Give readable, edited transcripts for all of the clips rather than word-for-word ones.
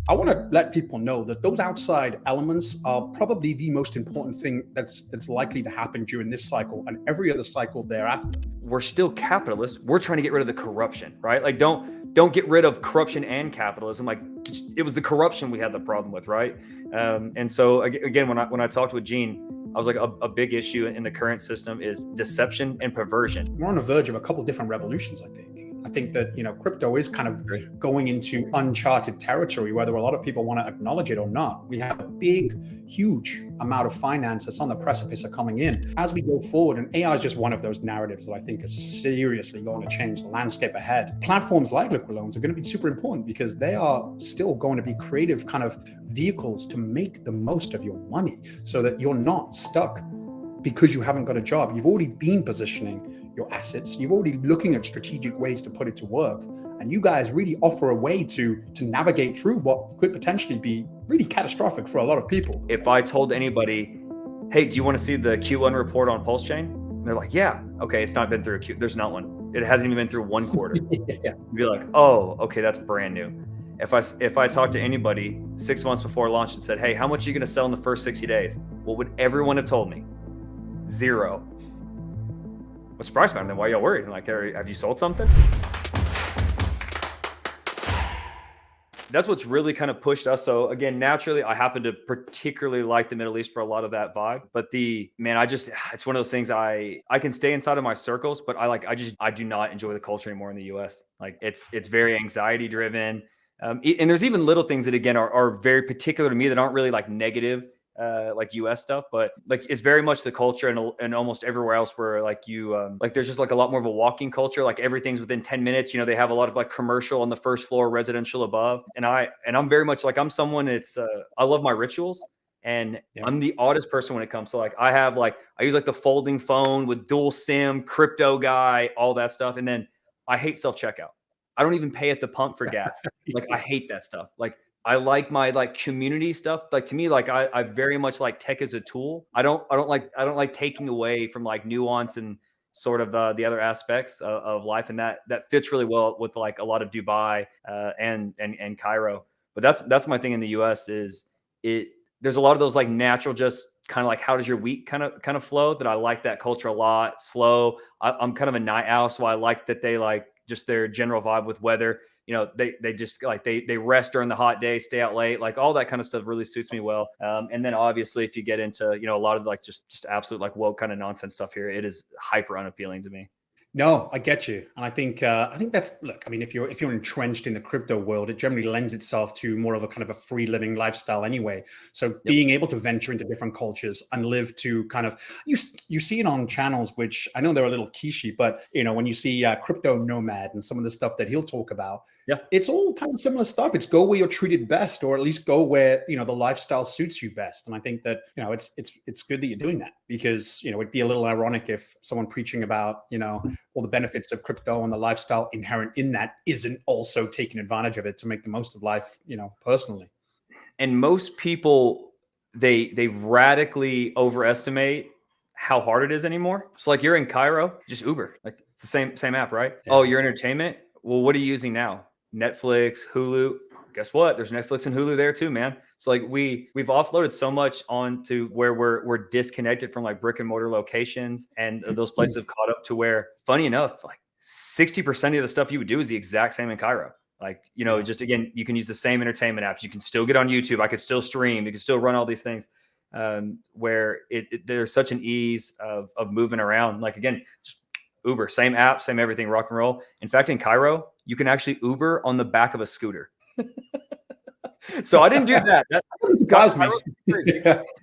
I want to let people know that those outside elements are probably the most important thing that's likely to happen during this cycle and every other cycle thereafter. We're still capitalists. We're trying to get rid of the corruption, right? Like don't get rid of corruption and capitalism. Like it was the corruption we had the problem with, right? And so again, when I talked with Gene, I was like, a big issue in the current system is deception and perversion. We're on the verge of a couple different revolutions, I think. I think that, crypto is kind of going into uncharted territory, whether a lot of people want to acknowledge it or not. We have a big, huge amount of finance that's on the precipice of coming in. As we go forward, and AI is just one of those narratives that I think is seriously going to change the landscape ahead. Platforms like Liquid Loans are going to be super important because they are still going to be creative kind of vehicles to make the most of your money so that you're not stuck because you haven't got a job. You've already been positioning your assets. You've already looking at strategic ways to put it to work. And you guys really offer a way to navigate through what could potentially be really catastrophic for a lot of people. If I told anybody, hey, do you want to see the Q1 report on PulseChain? And they're like, yeah. Okay, it's not been through a Q. There's not one. It hasn't even been through one quarter. Yeah. You'd be like, oh, okay, that's brand new. If I talked to anybody 6 months before launch and said, hey, how much are you going to sell in the first 60 days? What would everyone have told me? 0. What's the price, man? Then why are y'all worried? Like, have you sold something? That's what's really kind of pushed us. So again, naturally, I happen to particularly like the Middle East for a lot of that vibe. But it's one of those things I can stay inside of my circles, but I do not enjoy the culture anymore in the US. Like it's very anxiety driven. And there's even little things that again are very particular to me that aren't really like negative, like US stuff, but like it's very much the culture and almost everywhere else where like you like there's just like a lot more of a walking culture. Like everything's within 10 minutes. They have a lot of like commercial on the first floor, residential above. And I'm very much like I'm someone that's I love my rituals. And yeah. I'm the oddest person when it comes to like I use like the folding phone with dual SIM, crypto guy, all that stuff. And then I hate self-checkout. I don't even pay at the pump for gas. Like I hate that stuff. Like I like my like community stuff. Like to me, like I very much like tech as a tool. I don't like taking away from like nuance and sort of the other aspects of life. And that fits really well with like a lot of Dubai and Cairo. But that's my thing in the US is there's a lot of those like natural, just kind of like, how does your week kind of flow, that I like that culture a lot. Slow. I'm kind of a night owl. So I like that they like just their general vibe with weather. They just like they rest during the hot day, stay out late, like all that kind of stuff really suits me well. And then obviously if you get into, a lot of like just absolute like woke kind of nonsense stuff here, it is hyper unappealing to me. No, I get you. And I think that's, look, I mean, if you're entrenched in the crypto world, it generally lends itself to more of a kind of a free living lifestyle anyway. So being able to venture into different cultures and live to kind of, you see it on channels, which I know they're a little quiche, but when you see Crypto Nomad and some of the stuff that he'll talk about, it's all kind of similar stuff. It's go where you're treated best, or at least go where, the lifestyle suits you best. And I think that, it's good that you're doing that, because, it'd be a little ironic if someone preaching about, all the benefits of crypto and the lifestyle inherent in that isn't also taking advantage of it to make the most of life, personally. And most people, they radically overestimate how hard it is anymore. So like you're in Cairo, just Uber, like it's the same app, right? Yeah. Oh, your entertainment. Well, what are you using now? Netflix, Hulu. Guess what? There's Netflix and Hulu there too, man. So like we've offloaded so much onto where we're disconnected from like brick and mortar locations, and those places have caught up to where, funny enough, like 60% of the stuff you would do is the exact same in Cairo. Like, just again, you can use the same entertainment apps. You can still get on YouTube. I could still stream. You can still run all these things, where there's such an ease of moving around. Like again, just Uber, same app, same everything, rock and roll. In fact, in Cairo, you can actually Uber on the back of a scooter. So I didn't do that. That surprised me.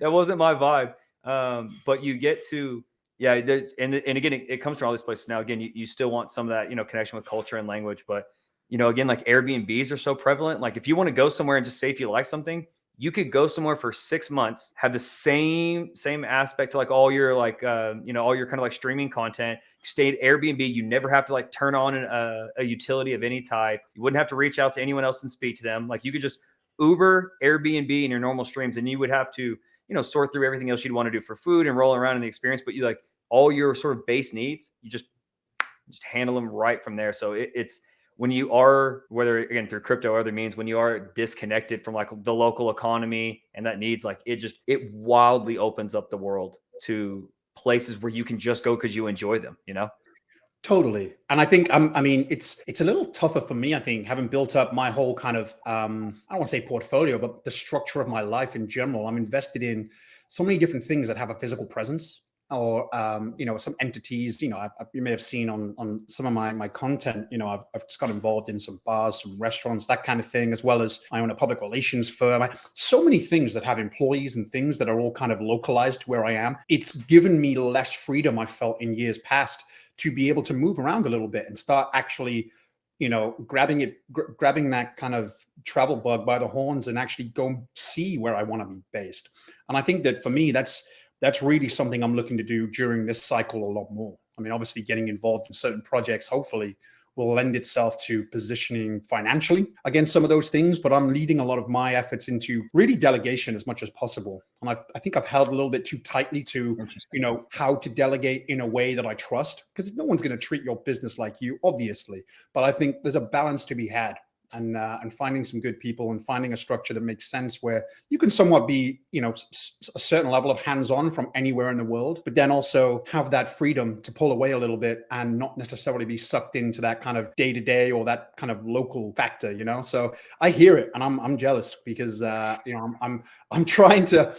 That wasn't my vibe. But you get to, and again, it comes from all these places. Now, again, you still want some of that, connection with culture and language. But, again, like Airbnbs are so prevalent. Like if you want to go somewhere and just say if you like something, you could go somewhere for 6 months, have the same aspect to like all your like, all your kind of like streaming content, stay at Airbnb. You never have to like turn on a utility of any type. You wouldn't have to reach out to anyone else and speak to them. Like you could just Uber, Airbnb in your normal streams, and you would have to, sort through everything else you'd want to do for food and roll around in the experience. But you all your sort of base needs, you just handle them right from there. So when you are, whether again through crypto or other means, when you are disconnected from like the local economy and that needs, like it wildly opens up the world to places where you can just go because you enjoy them, you know? Totally. And I think I mean it's a little tougher for me, I think, having built up my whole kind of I don't want to say portfolio, but the structure of my life in general. I'm invested in so many different things that have a physical presence, or some entities. You may have seen on some of my content. I've just got involved in some bars, some restaurants, that kind of thing, as well as I own a public relations firm. So many things that have employees and things that are all kind of localized to where I am. It's given me less freedom, I felt, in years past, to be able to move around a little bit and start actually, grabbing that kind of travel bug by the horns and actually go see where I want to be based. And I think that for me, that's really something I'm looking to do during this cycle a lot more. I mean, obviously getting involved in certain projects, hopefully, will lend itself to positioning financially against some of those things, but I'm leading a lot of my efforts into really delegation as much as possible. And I think I've held a little bit too tightly to, how to delegate in a way that I trust, because no one's going to treat your business like you, obviously. But I think there's a balance to be had. And finding some good people and finding a structure that makes sense where you can somewhat be, a certain level of hands-on from anywhere in the world, but then also have that freedom to pull away a little bit and not necessarily be sucked into that kind of day-to-day or that kind of local factor, So I hear it, and I'm jealous because I'm trying to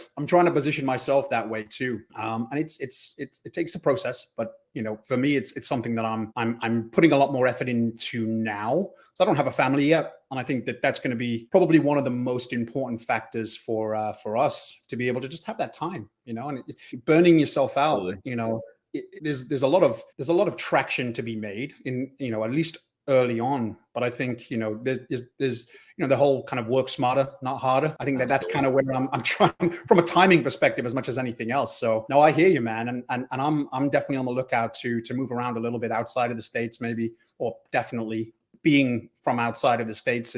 position myself that way too. And it takes a process, but for me, it's something that I'm putting a lot more effort into now. So I don't have a family yet, and I think that that's going to be probably one of the most important factors for us to be able to just have that time, And burning yourself out, there's a lot of traction to be made in, at least early on. But I think there's the whole kind of work smarter, not harder. I think that's kind of where I'm trying from a timing perspective as much as anything else. So no, I hear you, man, and I'm definitely on the lookout to move around a little bit outside of the States, maybe, or definitely being from outside of the States.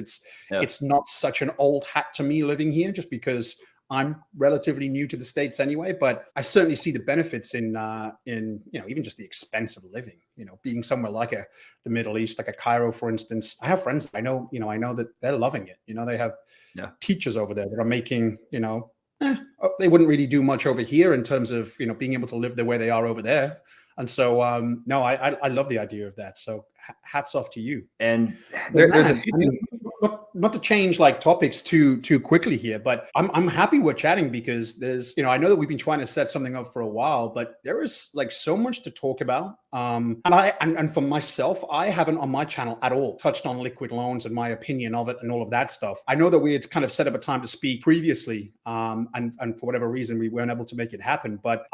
It's not such an old hat to me living here, just because I'm relatively new to the States anyway, but I certainly see the benefits in even just the expense of living, being somewhere like the Middle East, like a Cairo, for instance. I have friends I know that they're loving it. They have teachers over there that are making, they wouldn't really do much over here in terms of, being able to live the way they are over there. And so, no, I love the idea of that. So hats off to you. And there's a few not to change like topics too quickly here, but I'm happy we're chatting, because there's, I know that we've been trying to set something up for a while, but there is like so much to talk about. And for myself, I haven't on my channel at all touched on liquid loans and my opinion of it and all of that stuff. I know that we had kind of set up a time to speak previously, and for whatever reason, we weren't able to make it happen. But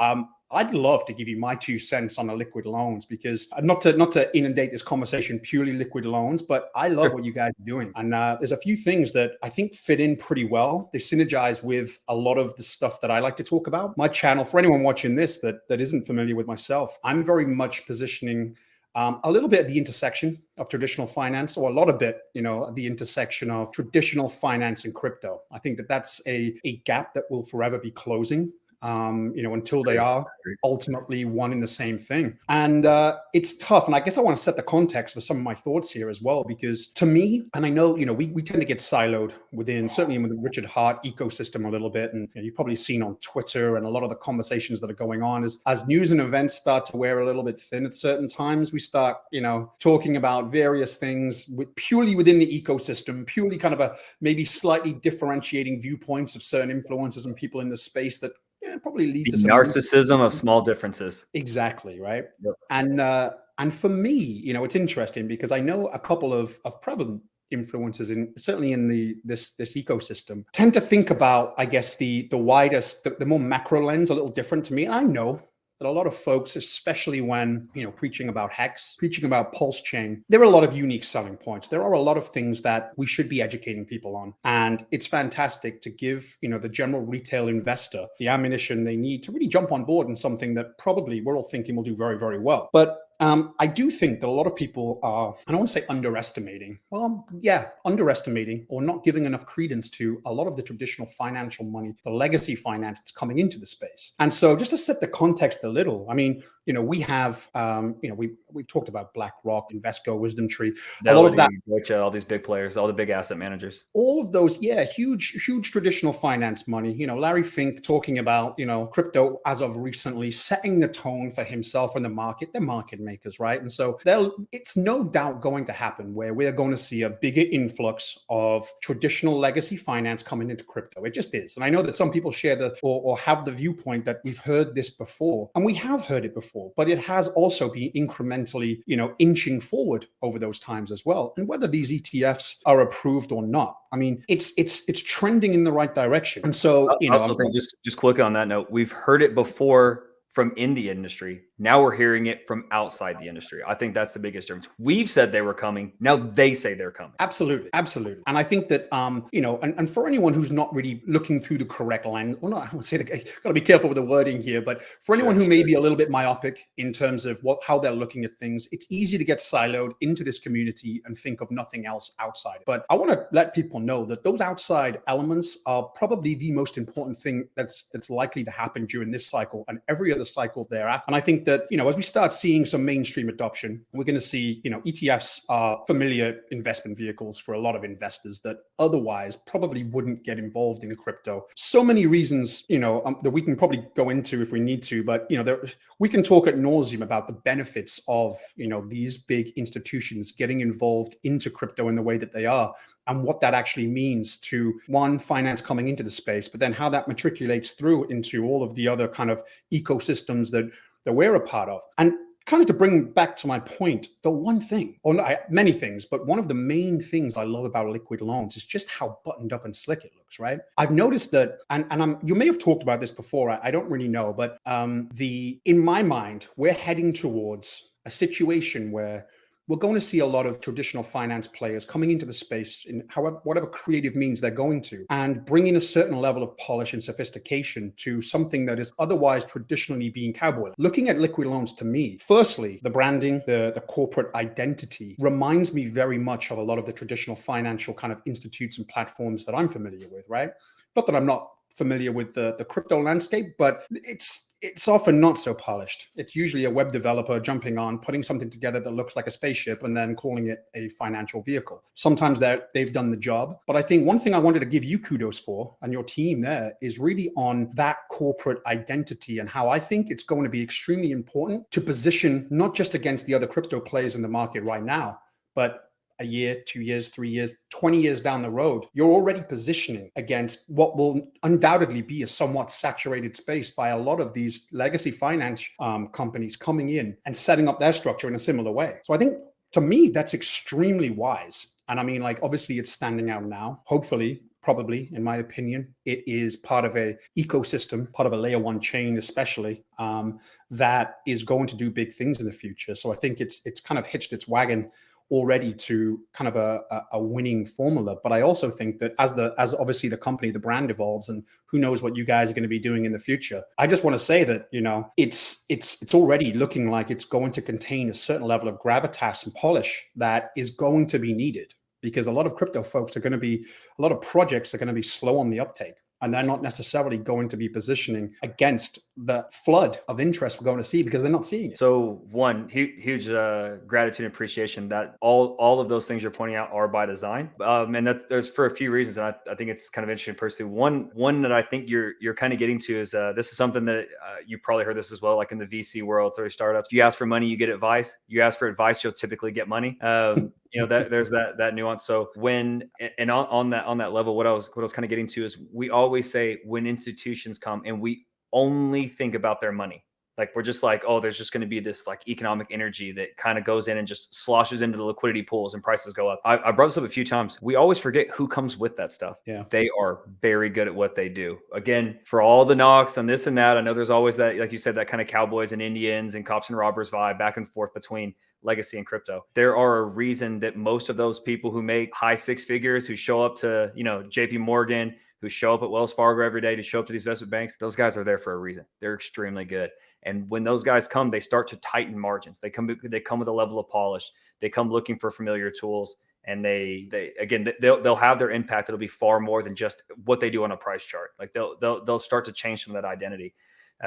I'd love to give you my 2 cents on the liquid loans, because not to inundate this conversation purely liquid loans, but I love what you guys are doing. And there's a few things that I think fit in pretty well. They synergize with a lot of the stuff that I like to talk about. My channel, for anyone watching this that isn't familiar with myself, I'm very much positioning a little bit at the intersection of traditional finance, or a lot of it, at the intersection of traditional finance and crypto. I think that that's a gap that will forever be closing. Until they are ultimately one in the same thing. And it's tough. And I guess I want to set the context for some of my thoughts here as well, because to me, and I know, we tend to get siloed certainly in the Richard Hart ecosystem a little bit. And you've probably seen on Twitter and a lot of the conversations that are going on as news and events start to wear a little bit thin at certain times, we start, talking about various things purely within the ecosystem, purely kind of a maybe slightly differentiating viewpoints of certain influencers and people in the space that probably lead to some narcissism of small differences. Exactly, right? Yep. And for me, it's interesting because I know a couple of prevalent influencers certainly in this ecosystem tend to think about, I guess, the widest, the more macro lens a little different to me. I know that a lot of folks, especially when, preaching about Hex, preaching about PulseChain, there are a lot of unique selling points. There are a lot of things that we should be educating people on. And it's fantastic to give, the general retail investor the ammunition they need to really jump on board in something that probably we're all thinking will do very, very well. But I do think that a lot of people are, I don't want to say underestimating. Well, yeah, underestimating or not giving enough credence to a lot of the traditional financial money, the legacy finance that's coming into the space. And so just to set the context a little, I mean, we have, we've talked about BlackRock, Invesco, Wisdom Tree, a lot of that. Deutsche, all these big players, all the big asset managers. All of those, yeah, huge traditional finance money. Larry Fink talking about, crypto as of recently, setting the tone for himself and the market. They're market makers, right? And so it's no doubt going to happen where we're going to see a bigger influx of traditional legacy finance coming into crypto. It just is. And I know that some people share or have the viewpoint that we've heard this before, and we have heard it before, but it has also been incrementally, inching forward over those times as well. And whether these ETFs are approved or not, I mean, it's trending in the right direction. And so, I also think just quick on that note, we've heard it before from in the industry. Now we're hearing it from outside the industry. I think that's the biggest difference. We've said they were coming. Now they say they're coming. Absolutely. Absolutely. And I think that, and for anyone who's not really looking through the correct lens, well, not, I would say got to be careful with the wording here, but for anyone who may be a little bit myopic in terms of how they're looking at things, it's easy to get siloed into this community and think of nothing else outside. But I want to let people know that those outside elements are probably the most important thing that's likely to happen during this cycle and every other cycle thereafter. And I think that, as we start seeing some mainstream adoption, we're going to see, ETFs are familiar investment vehicles for a lot of investors that otherwise probably wouldn't get involved in crypto. So many reasons, that we can probably go into if we need to, but, we can talk ad nauseum about the benefits of, these big institutions getting involved into crypto in the way that they are and what that actually means to finance coming into the space, but then how that matriculates through into all of the other kind of ecosystems that we're a part of. And kind of to bring back to my point, the one thing, or many things, but one of the main things I love about liquid loans is just how buttoned up and slick it looks, right? I've noticed that, and you may have talked about this before, I don't really know, but in my mind, we're heading towards a situation where we're going to see a lot of traditional finance players coming into the space in whatever creative means they're going to, and bringing a certain level of polish and sophistication to something that is otherwise traditionally being cowboy. Looking at liquid loans, to me, firstly, the branding, the corporate identity reminds me very much of a lot of the traditional financial kind of institutes and platforms that I'm familiar with, right? Not that I'm not familiar with the crypto landscape, but it's often not so polished. It's usually a web developer jumping on, putting something together that looks like a spaceship and then calling it a financial vehicle. Sometimes they've done the job. But I think one thing I wanted to give you kudos for and your team there is really on that corporate identity and how I think it's going to be extremely important to position not just against the other crypto players in the market right now, but a year, 2 years, 3 years, 20 years down the road, you're already positioning against what will undoubtedly be a somewhat saturated space by a lot of these legacy finance companies coming in and setting up their structure in a similar way. So I think, to me, that's extremely wise. And I mean, obviously it's standing out now. Hopefully, probably, in my opinion, it is part of a ecosystem, part of a layer one chain, especially, that is going to do big things in the future. So I think it's kind of hitched its wagon already to kind of a winning formula. But I also think that as obviously the company, the brand evolves, and who knows what you guys are going to be doing in the future. I just want to say that, it's already looking like it's going to contain a certain level of gravitas and polish that is going to be needed, because a lot of crypto folks a lot of projects are going to be slow on the uptake. And they're not necessarily going to be positioning against the flood of interest we're going to see because they're not seeing it. So one huge gratitude and appreciation that all of those things you're pointing out are by design. And there's for a few reasons. And I think it's kind of interesting personally. One that I think you're kind of getting to is this is something that you probably heard this as well, like in the VC world or startups. You ask for money, you get advice. You ask for advice, you'll typically get money. There's that nuance. So on that level, what I was kind of getting to is we always say when institutions come and we only think about their money, like we're just like, oh, there's just going to be this like economic energy that kind of goes in and just sloshes into the liquidity pools and prices go up. I brought this up a few times. We always forget who comes with that stuff. Yeah. They are very good at what they do. Again, for all the knocks on this and that, I know there's always that, like you said, that kind of cowboys and Indians and cops and robbers vibe back and forth between legacy and crypto. There are a reason that most of those people who make high six figures, who show up to, JP Morgan, who show up at Wells Fargo every day, to show up to these investment banks, those guys are there for a reason. They're extremely good. And when those guys come, they start to tighten margins. They come with a level of polish. They come looking for familiar tools. And they'll have their impact. It'll be far more than just what they do on a price chart. Like they'll start to change some of that identity.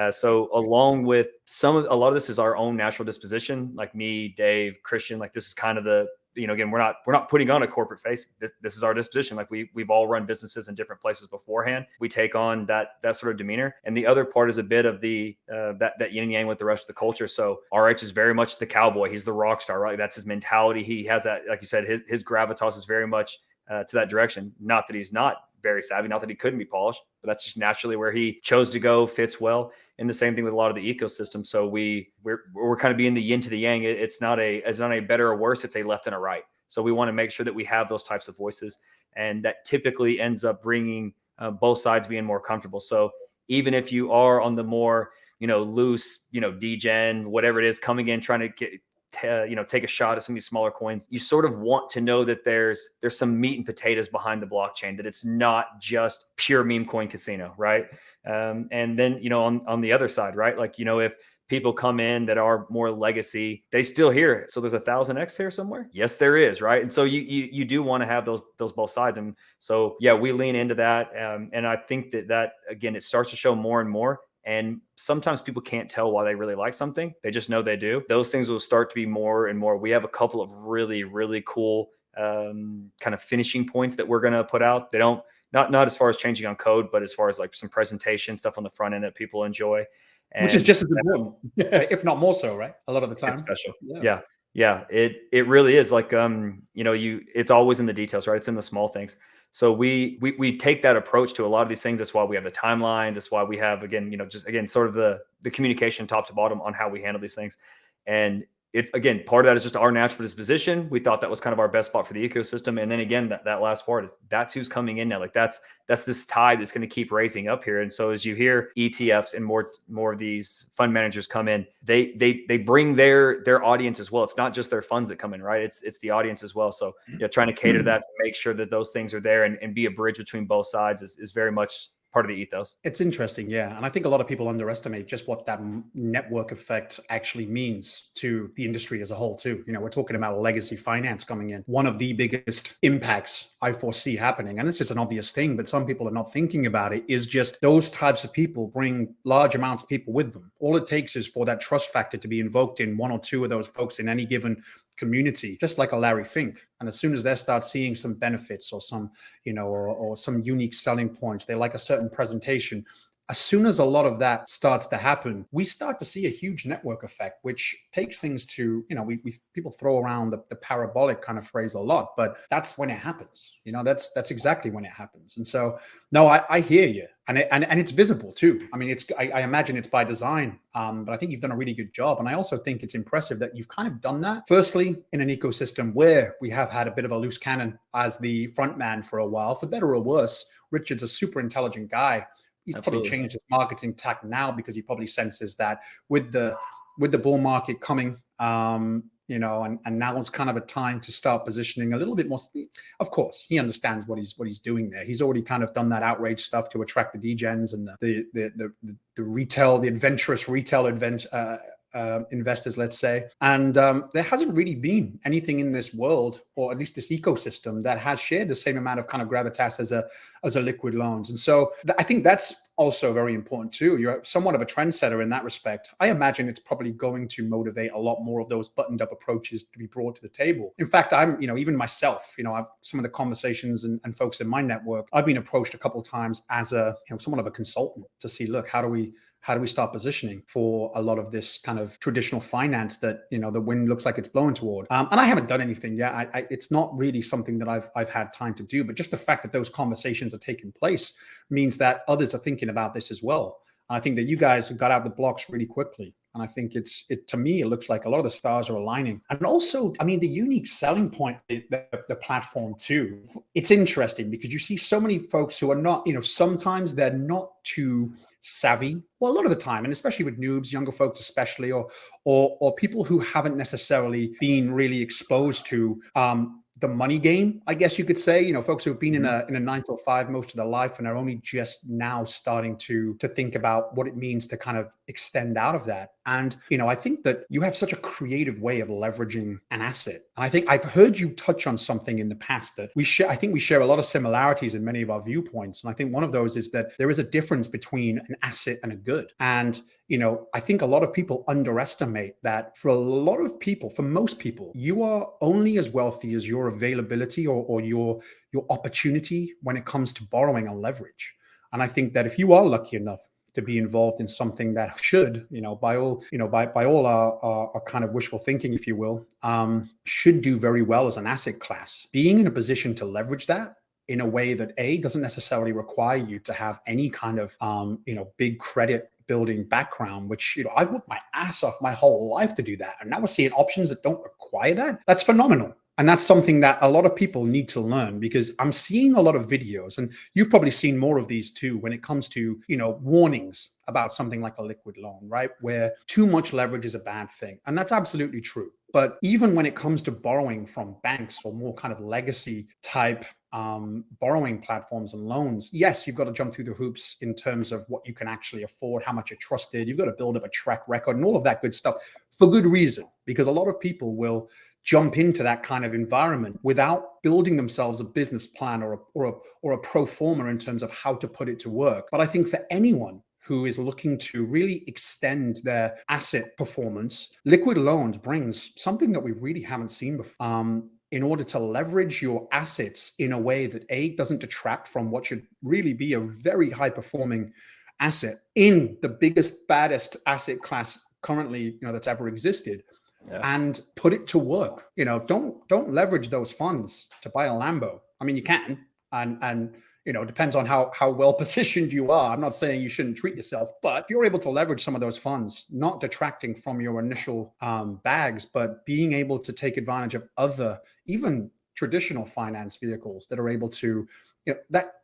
So along with a lot of this is our own natural disposition, like me, Dave, Christian, like this is kind of the, again, we're not putting on a corporate face. This is our disposition. Like we've all run businesses in different places beforehand. We take on that sort of demeanor. And the other part is a bit of the, that yin and yang with the rest of the culture. So RH is very much the cowboy. He's the rock star, right? That's his mentality. He has that, like you said, his gravitas is very much to that direction. Not that he's not very savvy, not that he couldn't be polished, but that's just naturally where he chose to go, fits well. And the same thing with a lot of the ecosystem. So we're kind of being the yin to the yang. It's not a better or worse, it's a left and a right. So we want to make sure that we have those types of voices, and that typically ends up bringing both sides being more comfortable. So even if you are on the more, loose, degen, whatever it is, coming in, trying to get, take a shot at some of these smaller coins, you sort of want to know that there's some meat and potatoes behind the blockchain, that it's not just pure meme coin casino, right? And then, on the other side, right? Like, if people come in that are more legacy, they still hear it. So there's 1000x here somewhere. Yes, there is, right? And so you do want to have those both sides. And so, yeah, we lean into that. And I think that again, it starts to show more and more. And sometimes people can't tell why they really like something. They just know they do. Those things will start to be more and more. We have a couple of really, really cool kind of finishing points that we're going to put out. They don't, not as far as changing on code, but as far as like some presentation stuff on the front end that people enjoy. And which is just as important, if not more so, right? A lot of the time. It's special. Yeah. It really is like, it's always in the details, right? It's in the small things. So we take that approach to a lot of these things. That's why we have the timelines. That's why we have, again, sort of the communication top to bottom on how we handle these things. And it's, again, part of that is just our natural disposition. We thought that was kind of our best spot for the ecosystem. And then again, that last part is that's who's coming in now. Like that's this tide that's going to keep raising up here. And so as you hear ETFs and more of these fund managers come in, they bring their audience as well. It's not just their funds that come in, right? It's the audience as well. So trying to cater to that, to make sure that those things are there and be a bridge between both sides is very much part of the ethos. It's interesting, yeah. And I think a lot of people underestimate just what that network effect actually means to the industry as a whole too. We're talking about legacy finance coming in. One of the biggest impacts I foresee happening, and it's just an obvious thing, but some people are not thinking about it, is just those types of people bring large amounts of people with them. All it takes is for that trust factor to be invoked in one or two of those folks in any given community, just like a Larry Fink. And as soon as they start seeing some benefits or some, or some unique selling points, they like a certain presentation. As soon as a lot of that starts to happen, we start to see a huge network effect, which takes things to, people throw around the parabolic kind of phrase a lot, but that's when it happens. That's exactly when it happens. And so, no, I hear you. And it's visible too. I mean, I imagine it's by design, but I think you've done a really good job. And I also think it's impressive that you've kind of done that. Firstly, in an ecosystem where we have had a bit of a loose cannon as the front man for a while, for better or worse. Richard's a super intelligent guy. He's Absolutely. probably changed his marketing tack now because he probably senses that with the bull market coming, and now is kind of a time to start positioning a little bit more. Of course, he understands what he's doing there. He's already kind of done that outrage stuff to attract the degens and the retail, the adventurous retail investors, let's say. And there hasn't really been anything in this world, or at least this ecosystem, that has shared the same amount of kind of gravitas as a liquid loans. And so I think that's also very important too. You're somewhat of a trendsetter in that respect. I imagine it's probably going to motivate a lot more of those buttoned up approaches to be brought to the table. In fact, I'm, even myself, I've some of the conversations and folks in my network, I've been approached a couple of times as a, somewhat of a consultant to see, look, how do we start positioning for a lot of this kind of traditional finance that, the wind looks like it's blowing toward? And I haven't done anything yet. It's not really something that I've had time to do, but just the fact that those conversations are taking place means that others are thinking about this as well. And I think that you guys got out the blocks really quickly. And I think to me, it looks like a lot of the stars are aligning. And also, I mean, the unique selling point, the platform too, it's interesting because you see so many folks who are not, sometimes they're not too savvy. Well, a lot of the time, and especially with noobs, younger folks especially, or people who haven't necessarily been really exposed to the money game, I guess you could say. Folks who've been in a 9 to 5 most of their life and are only just now starting to think about what it means to kind of extend out of that. And I think that you have such a creative way of leveraging an asset. And I think I've heard you touch on something in the past that I think we share a lot of similarities in many of our viewpoints. And I think one of those is that there is a difference between an asset and a good. And I think a lot of people underestimate that. For a lot of people, for most people, you are only as wealthy as your availability or your opportunity when it comes to borrowing and leverage. And I think that if you are lucky enough to be involved in something that should, by all our kind of wishful thinking, if you will, should do very well as an asset class, being in a position to leverage that in a way that doesn't necessarily require you to have any kind of big credit building background, which I've worked my ass off my whole life to do that, and now we're seeing options that don't require that. That's phenomenal. And that's something that a lot of people need to learn, because I'm seeing a lot of videos, and you've probably seen more of these too, when it comes to, warnings about something like a liquid loan, right? Where too much leverage is a bad thing. And that's absolutely true. But even when it comes to borrowing from banks or more kind of legacy type borrowing platforms and loans, yes, you've got to jump through the hoops in terms of what you can actually afford, how much you're trusted. You've got to build up a track record and all of that good stuff for good reason, because a lot of people will jump into that kind of environment without building themselves a business plan or a pro forma in terms of how to put it to work. But I think for anyone who is looking to really extend their asset performance, liquid loans brings something that we really haven't seen before. In order to leverage your assets in a way that doesn't detract from what should really be a very high performing asset in the biggest, baddest asset class currently, that's ever existed. Yeah. And put it to work. Don't leverage those funds to buy a Lambo. I mean, you can, and it depends on how well positioned you are. I'm not saying you shouldn't treat yourself, but if you're able to leverage some of those funds, not detracting from your initial bags, but being able to take advantage of other, even traditional finance vehicles that are able to,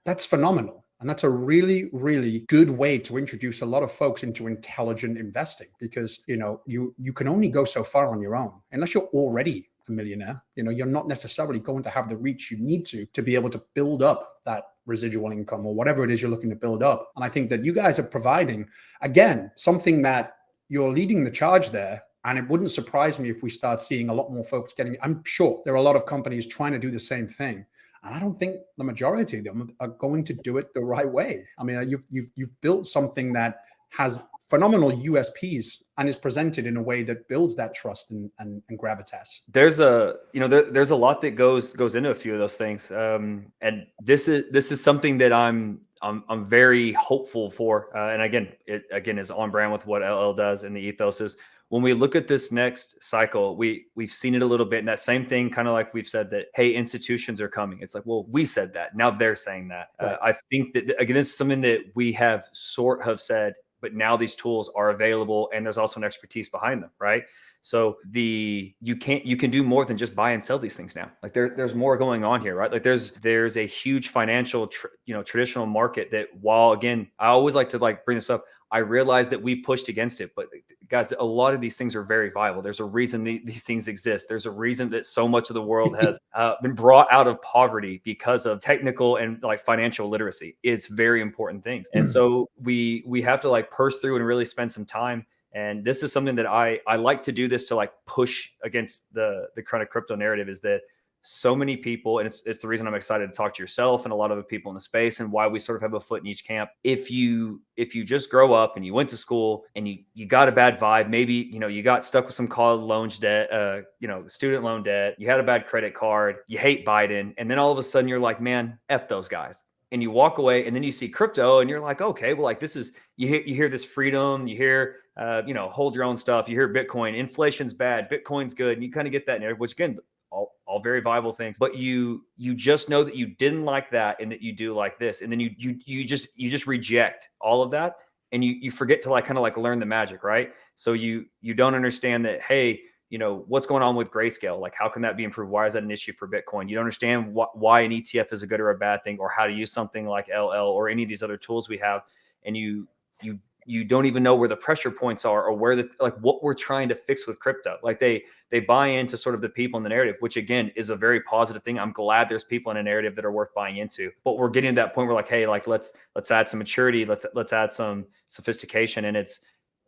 that's phenomenal. And that's a really, really good way to introduce a lot of folks into intelligent investing, because, you can only go so far on your own unless you're already a millionaire. You're not necessarily going to have the reach you need to be able to build up that residual income or whatever it is you're looking to build up. And I think that you guys are providing, again, something that you're leading the charge there. And it wouldn't surprise me if we start seeing a lot more folks I'm sure there are a lot of companies trying to do the same thing. And I don't think the majority of them are going to do it the right way. I mean, you've built something that has phenomenal USPs and is presented in a way that builds that trust and gravitas. There's a lot that goes into a few of those things, and this is something that I'm very hopeful for. And it is on brand with what LL does, and the ethos is, when we look at this next cycle, we've seen it a little bit. And that same thing, kind of like we've said that, hey, institutions are coming. It's like, well, we said that. Now they're saying that. Right. I think that, again, this is something that we have sort of said, but now these tools are available, and there's also an expertise behind them, right? So you can do more than just buy and sell these things now. Like there's more going on here, right? Like there's a huge financial, traditional market that, while, again, I always like to bring this up, I realize that we pushed against it, but guys, a lot of these things are very viable. There's a reason these things exist. There's a reason that so much of the world has been brought out of poverty because of technical and financial literacy. It's very important things. And so we have to purse through and really spend some time. And this is something that I like to do this to push against the kind of crypto narrative, is that so many people, and it's the reason I'm excited to talk to yourself and a lot of the people in the space, and why we sort of have a foot in each camp. If you just grow up and you went to school and you got a bad vibe, maybe, you got stuck with some college loans debt, student loan debt, you had a bad credit card, you hate Biden. And then all of a sudden you're like, man, F those guys. And you walk away, and then you see crypto and you're like, okay, well, this is, you hear this freedom, you hear, hold your own stuff. You hear Bitcoin, inflation's bad, Bitcoin's good. And you kind of get that narrative, which, again, all very viable things, but you just know that you didn't like that and that you do like this. And then you just reject all of that. And you forget to learn the magic, right? So you don't understand that, hey, what's going on with grayscale? How can that be improved? Why is that an issue for Bitcoin? You don't understand why an ETF is a good or a bad thing, or how to use something like LL or any of these other tools we have. And you you don't even know where the pressure points are or where what we're trying to fix with crypto. Like they buy into sort of the people in the narrative, which again is a very positive thing. I'm glad there's people in a narrative that are worth buying into, but we're getting to that point where like, hey, like let's add some maturity, let's add some sophistication. And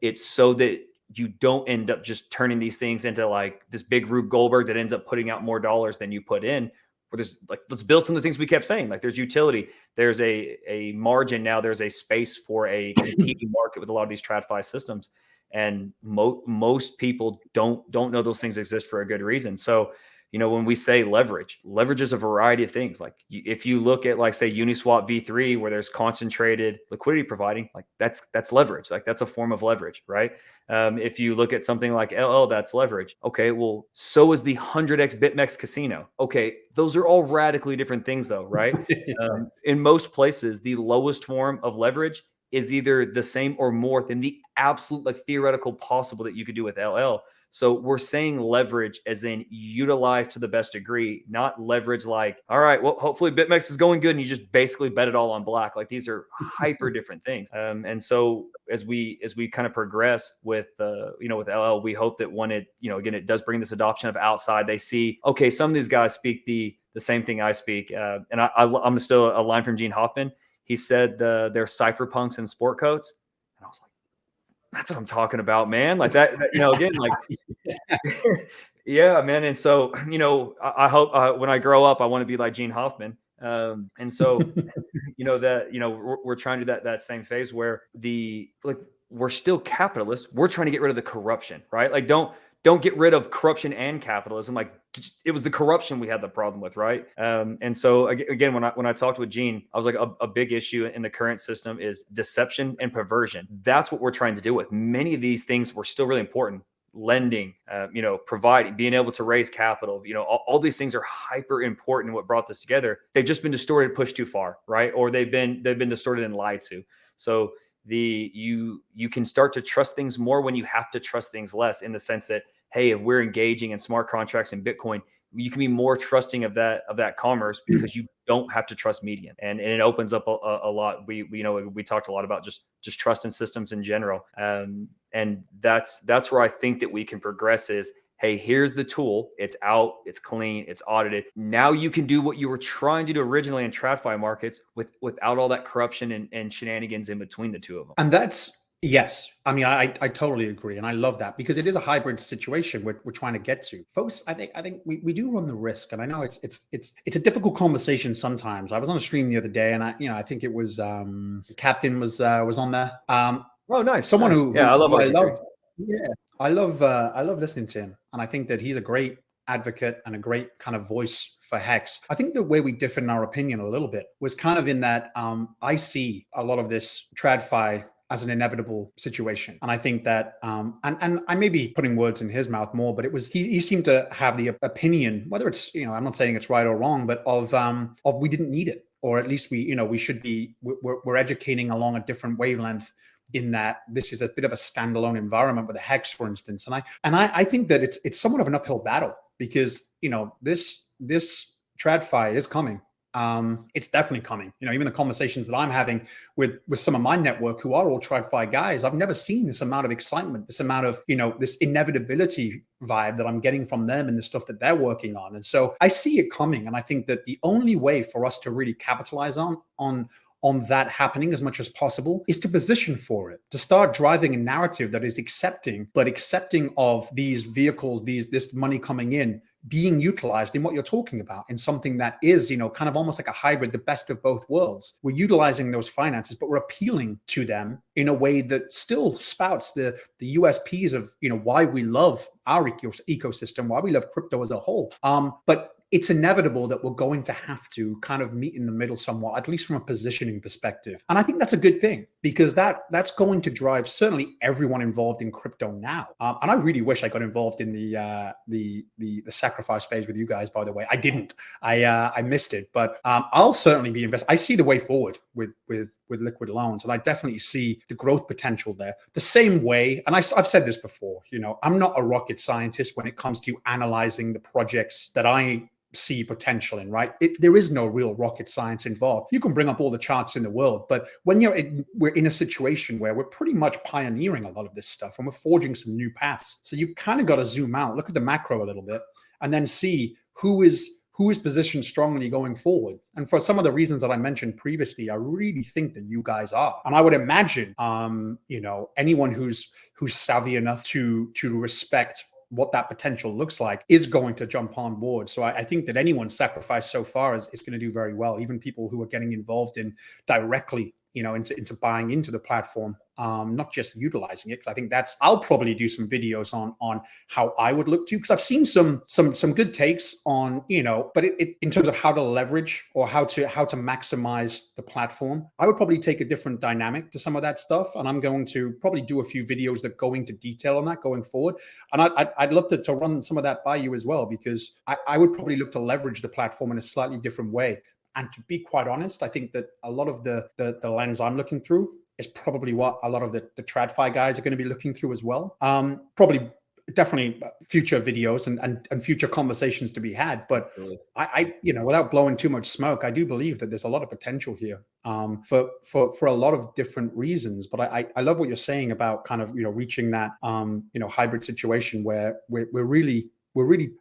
it's so that you don't end up just turning these things into like this big Rube Goldberg that ends up putting out more dollars than you put in. Where there's like, let's build some of the things we kept saying. Like there's utility, there's a margin now, there's a space for a competing market with a lot of these TradFi systems, and most people don't know those things exist for a good reason. So, you know, when we say leverage is a variety of things. Like if you look at like say Uniswap V3, where there's concentrated liquidity providing, like that's leverage. Like that's a form of leverage, right? If you look at something like LL, that's leverage. Okay, well, so is the 100x BitMEX casino. Okay, those are all radically different things though, right? In most places, the lowest form of leverage is either the same or more than the absolute like theoretical possible that you could do with LL. So we're saying leverage as in utilize to the best degree, not leverage like, all right, well, hopefully BitMEX is going good and you just basically bet it all on black. Like these are hyper different things. And so as we kind of progress with, with LL, we hope that when it, again, it does bring this adoption of outside, they see, okay, some of these guys speak the same thing I speak. And I'm still a line from Gene Hoffman. He said they're cypherpunks and sport coats. And I was like, that's what I'm talking about, man. Like that again, like, yeah, man. And so, I hope when I grow up, I want to be like Gene Hoffman. And so, we're trying to do that same phase where we're still capitalists. We're trying to get rid of the corruption, right? Like, don't get rid of corruption and capitalism. Like it was the corruption we had the problem with, right? And so again, when I talked with Gene, I was like, a big issue in the current system is deception and perversion. That's what we're trying to deal with. Many of these things were still really important. Lending, providing, being able to raise capital, all these things are hyper important. What brought this together? They've just been distorted and pushed too far, right? Or they've been distorted and lied to. So you can start to trust things more when you have to trust things less, in the sense that, hey, if we're engaging in smart contracts in Bitcoin, you can be more trusting of that commerce because you don't have to trust median, and it opens up a lot. We talked a lot about just trust in systems in general, and that's where I think that we can progress is, hey, here's the tool. It's out. It's clean. It's audited. Now you can do what you were trying to do originally in TradFi markets without all that corruption and shenanigans in between the two of them. And that's, yes. I mean, I totally agree. And I love that because it is a hybrid situation we're trying to get to. Folks, I think we do run the risk. And I know it's a difficult conversation sometimes. I was on a stream the other day and I think it was Captain was on there. Oh, nice. Someone nice. who I love yeah, I love listening to him, and I think that he's a great advocate and a great kind of voice for Hex. I think the way we differ in our opinion a little bit was kind of in that I see a lot of this TradFi as an inevitable situation, and I think that and I may be putting words in his mouth more, but it was he seemed to have the opinion, whether it's I'm not saying it's right or wrong, but of we didn't need it, or at least we should be we're educating along a different wavelength, in that this is a bit of a standalone environment with a Hex, for instance. And I think that it's somewhat of an uphill battle because, this TradFi is coming. It's definitely coming. Even the conversations that I'm having with some of my network who are all TradFi guys, I've never seen this amount of excitement, this amount of, this inevitability vibe that I'm getting from them and the stuff that they're working on. And so I see it coming. And I think that the only way for us to really capitalize on that happening as much as possible is to position for it, to start driving a narrative that is accepting of these vehicles, this money coming in, being utilized in what you're talking about, in something that is, kind of almost like a hybrid, the best of both worlds. We're utilizing those finances, but we're appealing to them in a way that still spouts the USPs of, why we love our ecosystem, why we love crypto as a whole. But it's inevitable that we're going to have to kind of meet in the middle somewhat, at least from a positioning perspective. And I think that's a good thing, because that's going to drive certainly everyone involved in crypto now. And I really wish I got involved in the sacrifice phase with you guys, by the way. I didn't. I missed it. But I'll certainly be invested. I see the way forward with liquid loans. And I definitely see the growth potential there. The same way, and I've said this before, I'm not a rocket scientist when it comes to analyzing the projects that I see potential in, right? There is no real rocket science involved. You can bring up all the charts in the world, but when we're in a situation where we're pretty much pioneering a lot of this stuff and we're forging some new paths. So you've kind of got to zoom out, look at the macro a little bit, and then see who is positioned strongly going forward. And for some of the reasons that I mentioned previously, I really think that you guys are. And I would imagine, anyone who's savvy enough to respect what that potential looks like is going to jump on board. So I think that anyone's sacrifice so far is going to do very well. Even people who are getting involved in directly, into buying into the platform, not just utilizing it. Because I think I'll probably do some videos on how I would look to, because I've seen some good takes on, but in terms of how to leverage or how to maximize the platform, I would probably take a different dynamic to some of that stuff. And I'm going to probably do a few videos that go into detail on that going forward. And I'd love to run some of that by you as well, because I would probably look to leverage the platform in a slightly different way. And to be quite honest, I think that a lot of the lens I'm looking through is probably what a lot of the TradFi guys are going to be looking through as well. Definitely future videos and future conversations to be had. But I without blowing too much smoke, I do believe that there's a lot of potential here for a lot of different reasons. But I love what you're saying about kind of, reaching that, hybrid situation where we're really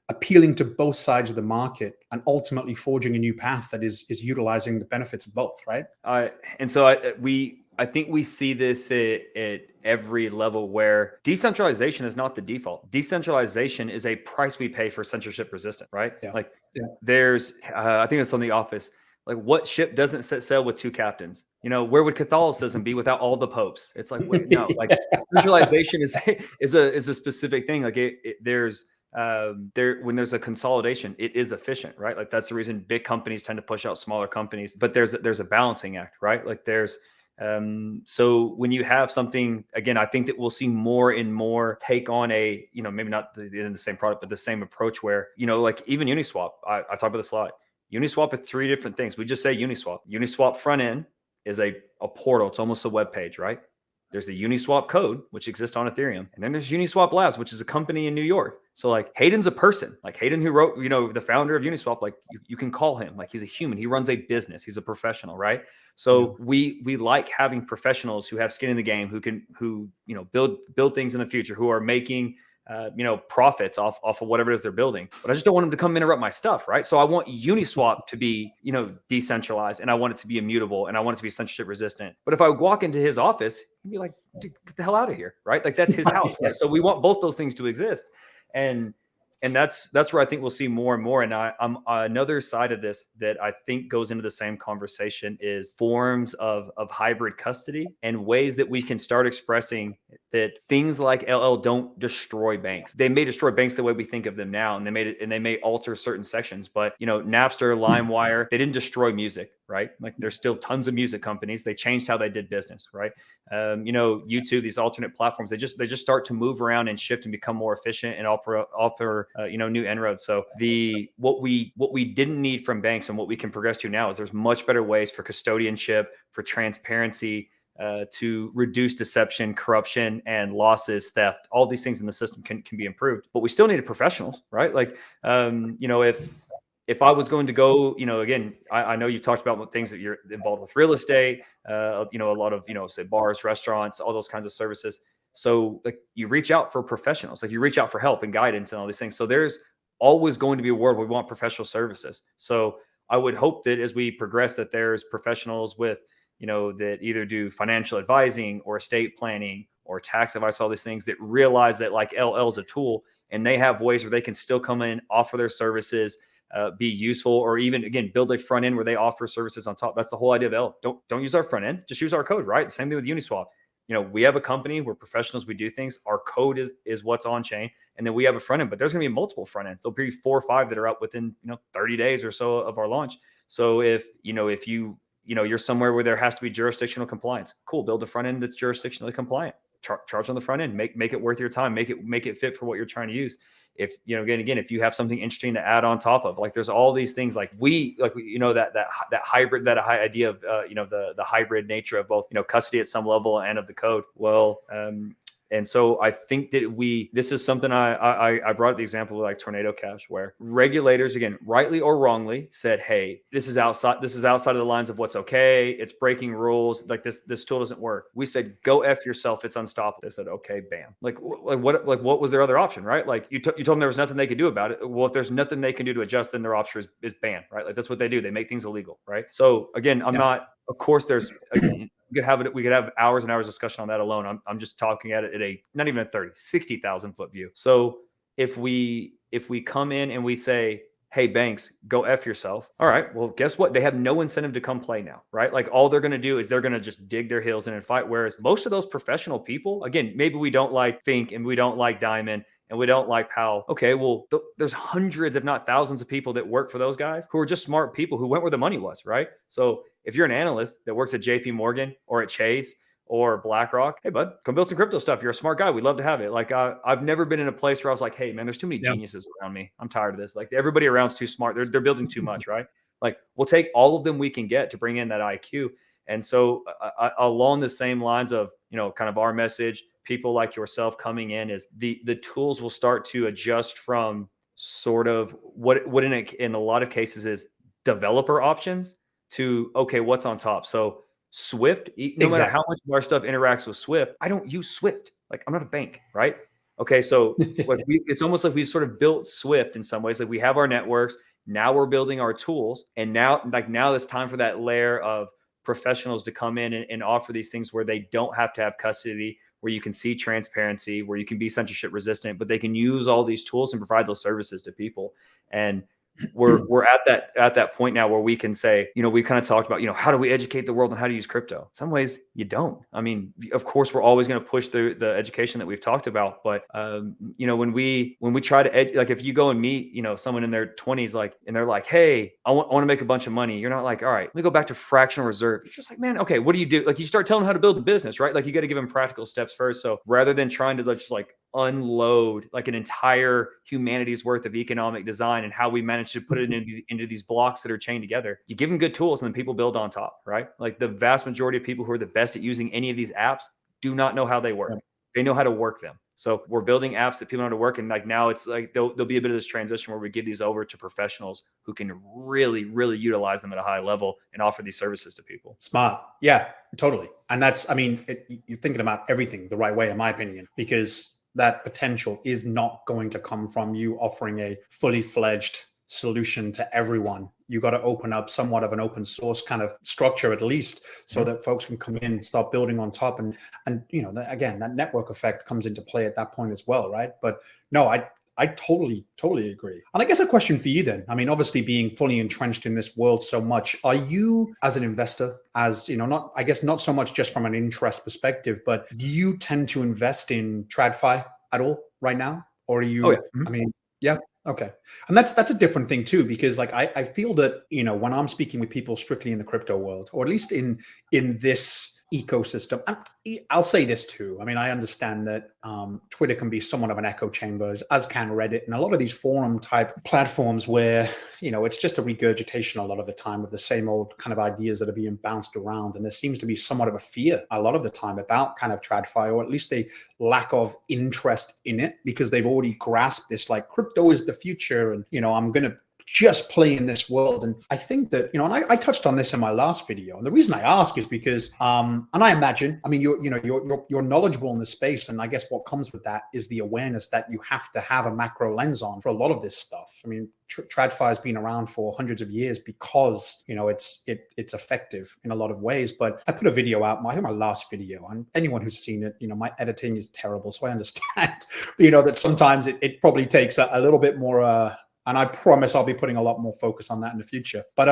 appealing to both sides of the market and ultimately forging a new path that is utilizing the benefits of both, right? I think we see this at every level, where decentralization is not the default. Decentralization is a price we pay for censorship resistant, right? Yeah. Like there's, I think it's on The Office. Like, what ship doesn't set sail with two captains? Where would Catholicism be without all the popes? It's like, wait, no, like centralization is a specific thing. Like there's when there's a consolidation, it is efficient, right? Like that's the reason big companies tend to push out smaller companies, but there's a balancing act, right? Like there's so when you have something, again, I think that we'll see more and more take on a, maybe not the same product, but the same approach where, like even Uniswap, I talk about this a lot. Uniswap is three different things. We just say Uniswap. Uniswap front end is a portal. It's almost a web page, right? There's the Uniswap code, which exists on Ethereum. And then there's Uniswap Labs, which is a company in New York. So like Hayden's a person, like Hayden, who wrote, the founder of Uniswap, like you can call him, like he's a human. He runs a business. He's a professional, right? So we like having professionals who have skin in the game, who build things in the future, who are making profits off of whatever it is they're building. But I just don't want them to come interrupt my stuff, right? So I want Uniswap to be, decentralized, and I want it to be immutable, and I want it to be censorship resistant. But if I walk into his office, he'd be like, dude, get the hell out of here, right? Like that's his house, right? So we want both those things to exist. And that's where I think we'll see more and more. And I'm another side of this that I think goes into the same conversation is forms of hybrid custody and ways that we can start expressing that things like LL don't destroy banks. They may destroy banks the way we think of them now, and they may alter certain sections. But Napster, LimeWire, they didn't destroy music, right? Like there's still tons of music companies. They changed how they did business, right? YouTube, these alternate platforms, they just start to move around and shift and become more efficient and offer new inroads. So what we didn't need from banks and what we can progress to now is there's much better ways for custodianship, for transparency, to reduce deception, corruption, and losses, theft. All these things in the system can be improved, but we still needed professionals, right? Like, if I was going to go, again, I know you've talked about things that you're involved with real estate, a lot of, say bars, restaurants, all those kinds of services. So like you reach out for professionals, like you reach out for help and guidance and all these things. So there's always going to be a world where we want professional services. So I would hope that as we progress, that there's professionals with, that either do financial advising or estate planning or tax advice, all these things, that realize that like LL is a tool and they have ways where they can still come in, offer their services, be useful, or even again build a front end where they offer services on top. That's the whole idea of L. Don't use our front end, just use our code, right? The same thing with Uniswap. We have a company, we're professionals, we do things. Our code is what's on chain, and then we have a front end. But there's going to be multiple front ends. There'll be 4 or 5 that are up within 30 days or so of our launch. So if you're somewhere where there has to be jurisdictional compliance, cool, build a front end that's jurisdictionally compliant. Charge on the front end, make it worth your time, make it fit for what you're trying to use. If again, if you have something interesting to add on top of, like there's all these things that hybrid, that idea of the hybrid nature of both custody at some level and of the code. Well, And so I think that this is something I brought the example of like Tornado Cash, where regulators, again, rightly or wrongly, said, hey, this is outside of the lines of what's okay. It's breaking rules. Like this tool doesn't work. We said, go F yourself. It's unstoppable. They said, okay, bam. Like what was their other option, right? Like you told them there was nothing they could do about it. Well, if there's nothing they can do to adjust, then their option is banned, right? Like that's what they do. They make things illegal, right? So again, of course, there's, again, we could have hours and hours of discussion on that alone. I'm just talking at it at not even a 60,000 foot view. So if we come in and we say, hey, banks, go F yourself. All right, well, guess what? They have no incentive to come play now, right? Like all they're going to do is they're going to just dig their heels in and fight. Whereas most of those professional people, again, maybe we don't like Fink and we don't like Diamond and we don't like Powell. Okay, well, there's hundreds, if not thousands of people that work for those guys who are just smart people who went where the money was, right? So if you're an analyst that works at JP Morgan or at Chase or BlackRock, hey, bud, come build some crypto stuff. You're a smart guy. We'd love to have it. Like I've never been in a place where I was like, hey, man, there's too many geniuses around me. I'm tired of this. Like everybody around's too smart. They're building too much, right? Like we'll take all of them we can get to bring in that IQ. And so along the same lines of, kind of our message, people like yourself coming in is the tools will start to adjust from sort of what in a lot of cases is developer options to, okay, what's on top? So Swift, no matter how much of our stuff interacts with Swift, I don't use Swift. Like I'm not a bank, right? Okay, so it's almost like we've sort of built Swift in some ways. Like we have our networks, now we're building our tools, and now it's time for that layer of professionals to come in and offer these things where they don't have to have custody, where you can see transparency, where you can be censorship resistant, but they can use all these tools and provide those services to people. And we're at that point now where we can say, we kind of talked about, how do we educate the world on how to use crypto? In some ways you don't. I mean, of course, we're always going to push the education that we've talked about. But, when we try to like, if you go and meet, someone in their 20s, like, and they're like, hey, I want to make a bunch of money. You're not like, all right, let me go back to fractional reserve. It's just like, man, okay, what do you do? Like you start telling them how to build a business, right? Like you got to give them practical steps first. So rather than trying to just like unload like an entire humanity's worth of economic design and how we manage to put it into these blocks that are chained together, you give them good tools and then people build on top, right? Like the vast majority of people who are the best at using any of these apps do not know how they work. They know how to work them. So we're building apps that people know how to work. And like now it's like there'll be a bit of this transition where we give these over to professionals who can really, really utilize them at a high level and offer these services to people. Smart. Yeah, totally. And that's, I mean, you're thinking about everything the right way, in my opinion, because that potential is not going to come from you offering a fully fledged solution to everyone. You got to open up somewhat of an open source kind of structure, at least, so that folks can come in, start building on top. And again, that network effect comes into play at that point as well, right? But no, I totally agree. And I guess a question for you then, I mean, obviously being fully entrenched in this world so much, are you as an investor, not so much just from an interest perspective, but do you tend to invest in TradFi at all right now? Or are you, I mean, yeah. Okay. And that's a different thing too, because like I feel that, when I'm speaking with people strictly in the crypto world, or at least in this ecosystem, I'll say this too. I mean, I understand that Twitter can be somewhat of an echo chamber, as can Reddit, and a lot of these forum type platforms where, it's just a regurgitation a lot of the time of the same old kind of ideas that are being bounced around. And there seems to be somewhat of a fear a lot of the time about kind of TradFi, or at least a lack of interest in it, because they've already grasped this, like crypto is the future. And, I'm going to just play in this world. And I think that, and I touched on this in my last video. And the reason I ask is because, and I imagine, I mean, you're knowledgeable in the space. And I guess what comes with that is the awareness that you have to have a macro lens on for a lot of this stuff. I mean, TradFi has been around for hundreds of years because, it's effective in a lot of ways. But I put a video out, I think my last video, and anyone who's seen it, my editing is terrible. So I understand, that sometimes it probably takes a little bit more, and I promise I'll be putting a lot more focus on that in the future. But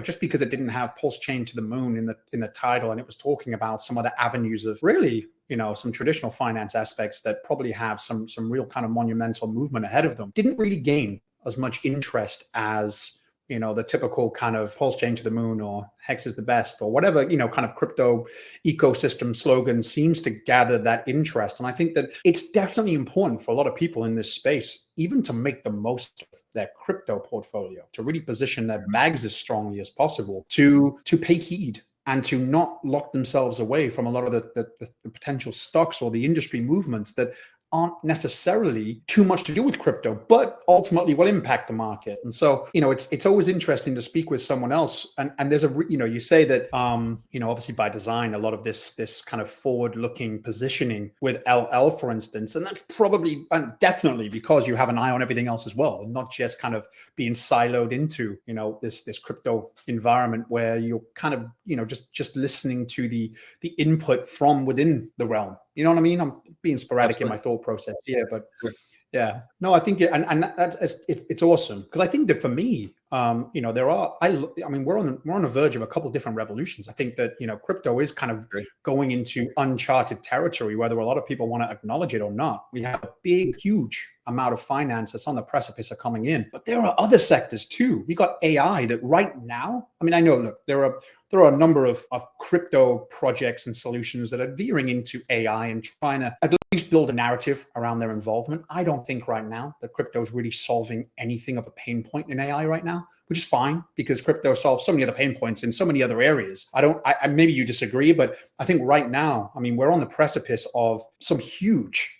just because it didn't have PulseChain to the moon in the title, and it was talking about some other avenues of really, some traditional finance aspects that probably have some real kind of monumental movement ahead of them, didn't really gain as much interest as the typical kind of PulseChain to the moon or Hex is the best or whatever, kind of crypto ecosystem slogan seems to gather that interest. And I think that it's definitely important for a lot of people in this space, even to make the most of their crypto portfolio, to really position their bags as strongly as possible, to pay heed and to not lock themselves away from a lot of the potential stocks or the industry movements that aren't necessarily too much to do with crypto, but ultimately will impact the market. And so, it's always interesting to speak with someone else. And there's you say that, obviously by design, a lot of this kind of forward-looking positioning with LL, for instance, and that's probably and definitely because you have an eye on everything else as well, not just kind of being siloed into, this crypto environment where you're kind of, just listening to the input from within the realm. You know what I mean? I'm being sporadic Absolutely. in my thought process here, but Sure. yeah, no, I think it's awesome because I think that for me, we're on the verge of a couple of different revolutions. I think that crypto is kind of Great. going into uncharted territory, whether a lot of people want to acknowledge it or not. We have a big, huge amount of finance that's on the precipice of coming in, but there are other sectors too. We got AI that right now. I mean, I know. Look, there are a number of crypto projects and solutions that are veering into AI and trying to at least build a narrative around their involvement. I don't think right now that crypto is really solving anything of a pain point in AI right now, which is fine because crypto solves so many other pain points in so many other areas. I maybe you disagree, but I think right now, I mean, we're on the precipice of some huge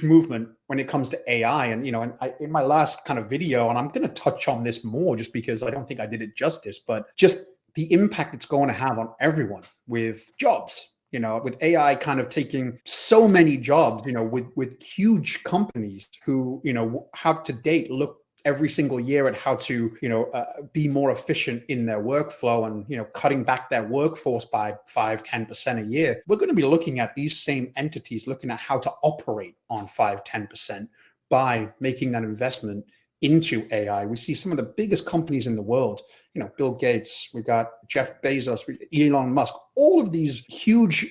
movement when it comes to AI. And, in my last kind of video, and I'm going to touch on this more just because I don't think I did it justice, but just the impact it's going to have on everyone with jobs, with AI kind of taking so many jobs, with huge companies who, have to date looked every single year at how to, be more efficient in their workflow and, cutting back their workforce by 5-10% a year. We're going to be looking at these same entities, looking at how to operate on 5-10% by making that investment into AI. We see some of the biggest companies in the world, Bill Gates, we've got Jeff Bezos, Elon Musk, all of these huge,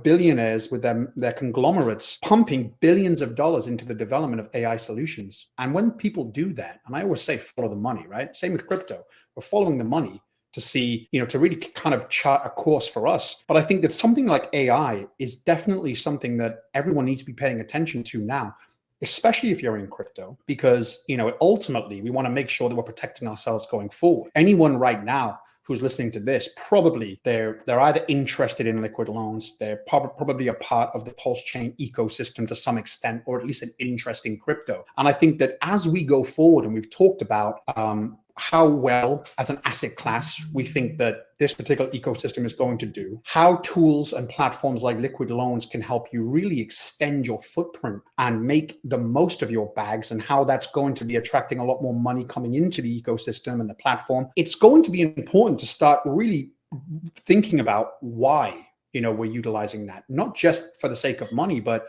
billionaires with their conglomerates pumping billions of dollars into the development of AI solutions. And when people do that, and I always say follow the money, right? Same with crypto. We're following the money to see, to really kind of chart a course for us. But I think that something like AI is definitely something that everyone needs to be paying attention to now, especially if you're in crypto, because, ultimately we want to make sure that we're protecting ourselves going forward. Anyone right now who's listening to this, probably they're either interested in liquid loans, they're probably a part of the PulseChain ecosystem to some extent, or at least an interest in crypto. And I think that as we go forward, and we've talked about how well as an asset class we think that this particular ecosystem is going to do, how tools and platforms like liquid loans can help you really extend your footprint and make the most of your bags, and how that's going to be attracting a lot more money coming into the ecosystem and the platform. It's going to be important to start really thinking about why, we're utilizing that, not just for the sake of money, but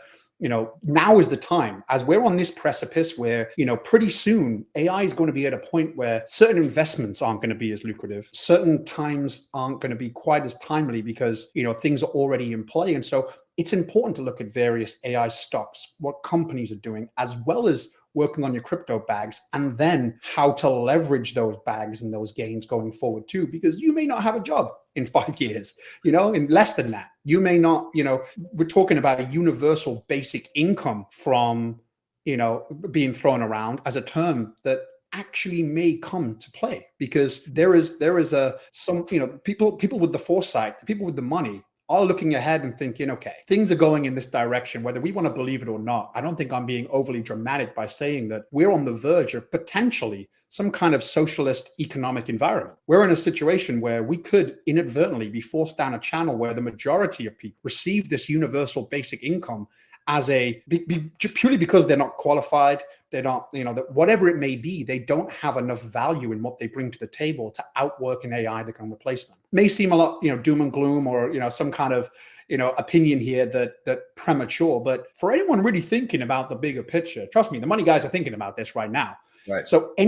now is the time, as we're on this precipice where, pretty soon AI is going to be at a point where certain investments aren't going to be as lucrative. Certain times aren't going to be quite as timely because, things are already in play. And so it's important to look at various AI stocks, what companies are doing, as well as working on your crypto bags, and then how to leverage those bags and those gains going forward too, because you may not have a job in 5 years, in less than that. You may not, we're talking about a universal basic income from, being thrown around as a term that actually may come to play, because there is some people with the foresight, people with the money are looking ahead and thinking, okay, things are going in this direction, whether we want to believe it or not. I don't think I'm being overly dramatic by saying that we're on the verge of potentially some kind of socialist economic environment. We're in a situation where we could inadvertently be forced down a channel where the majority of people receive this universal basic income as purely because they're not qualified, they're not, whatever it may be, they don't have enough value in what they bring to the table to outwork an AI that can replace them. May seem a lot, doom and gloom, or, some kind of, opinion here that premature, but for anyone really thinking about the bigger picture, trust me, the money guys are thinking about this right now. Right. So I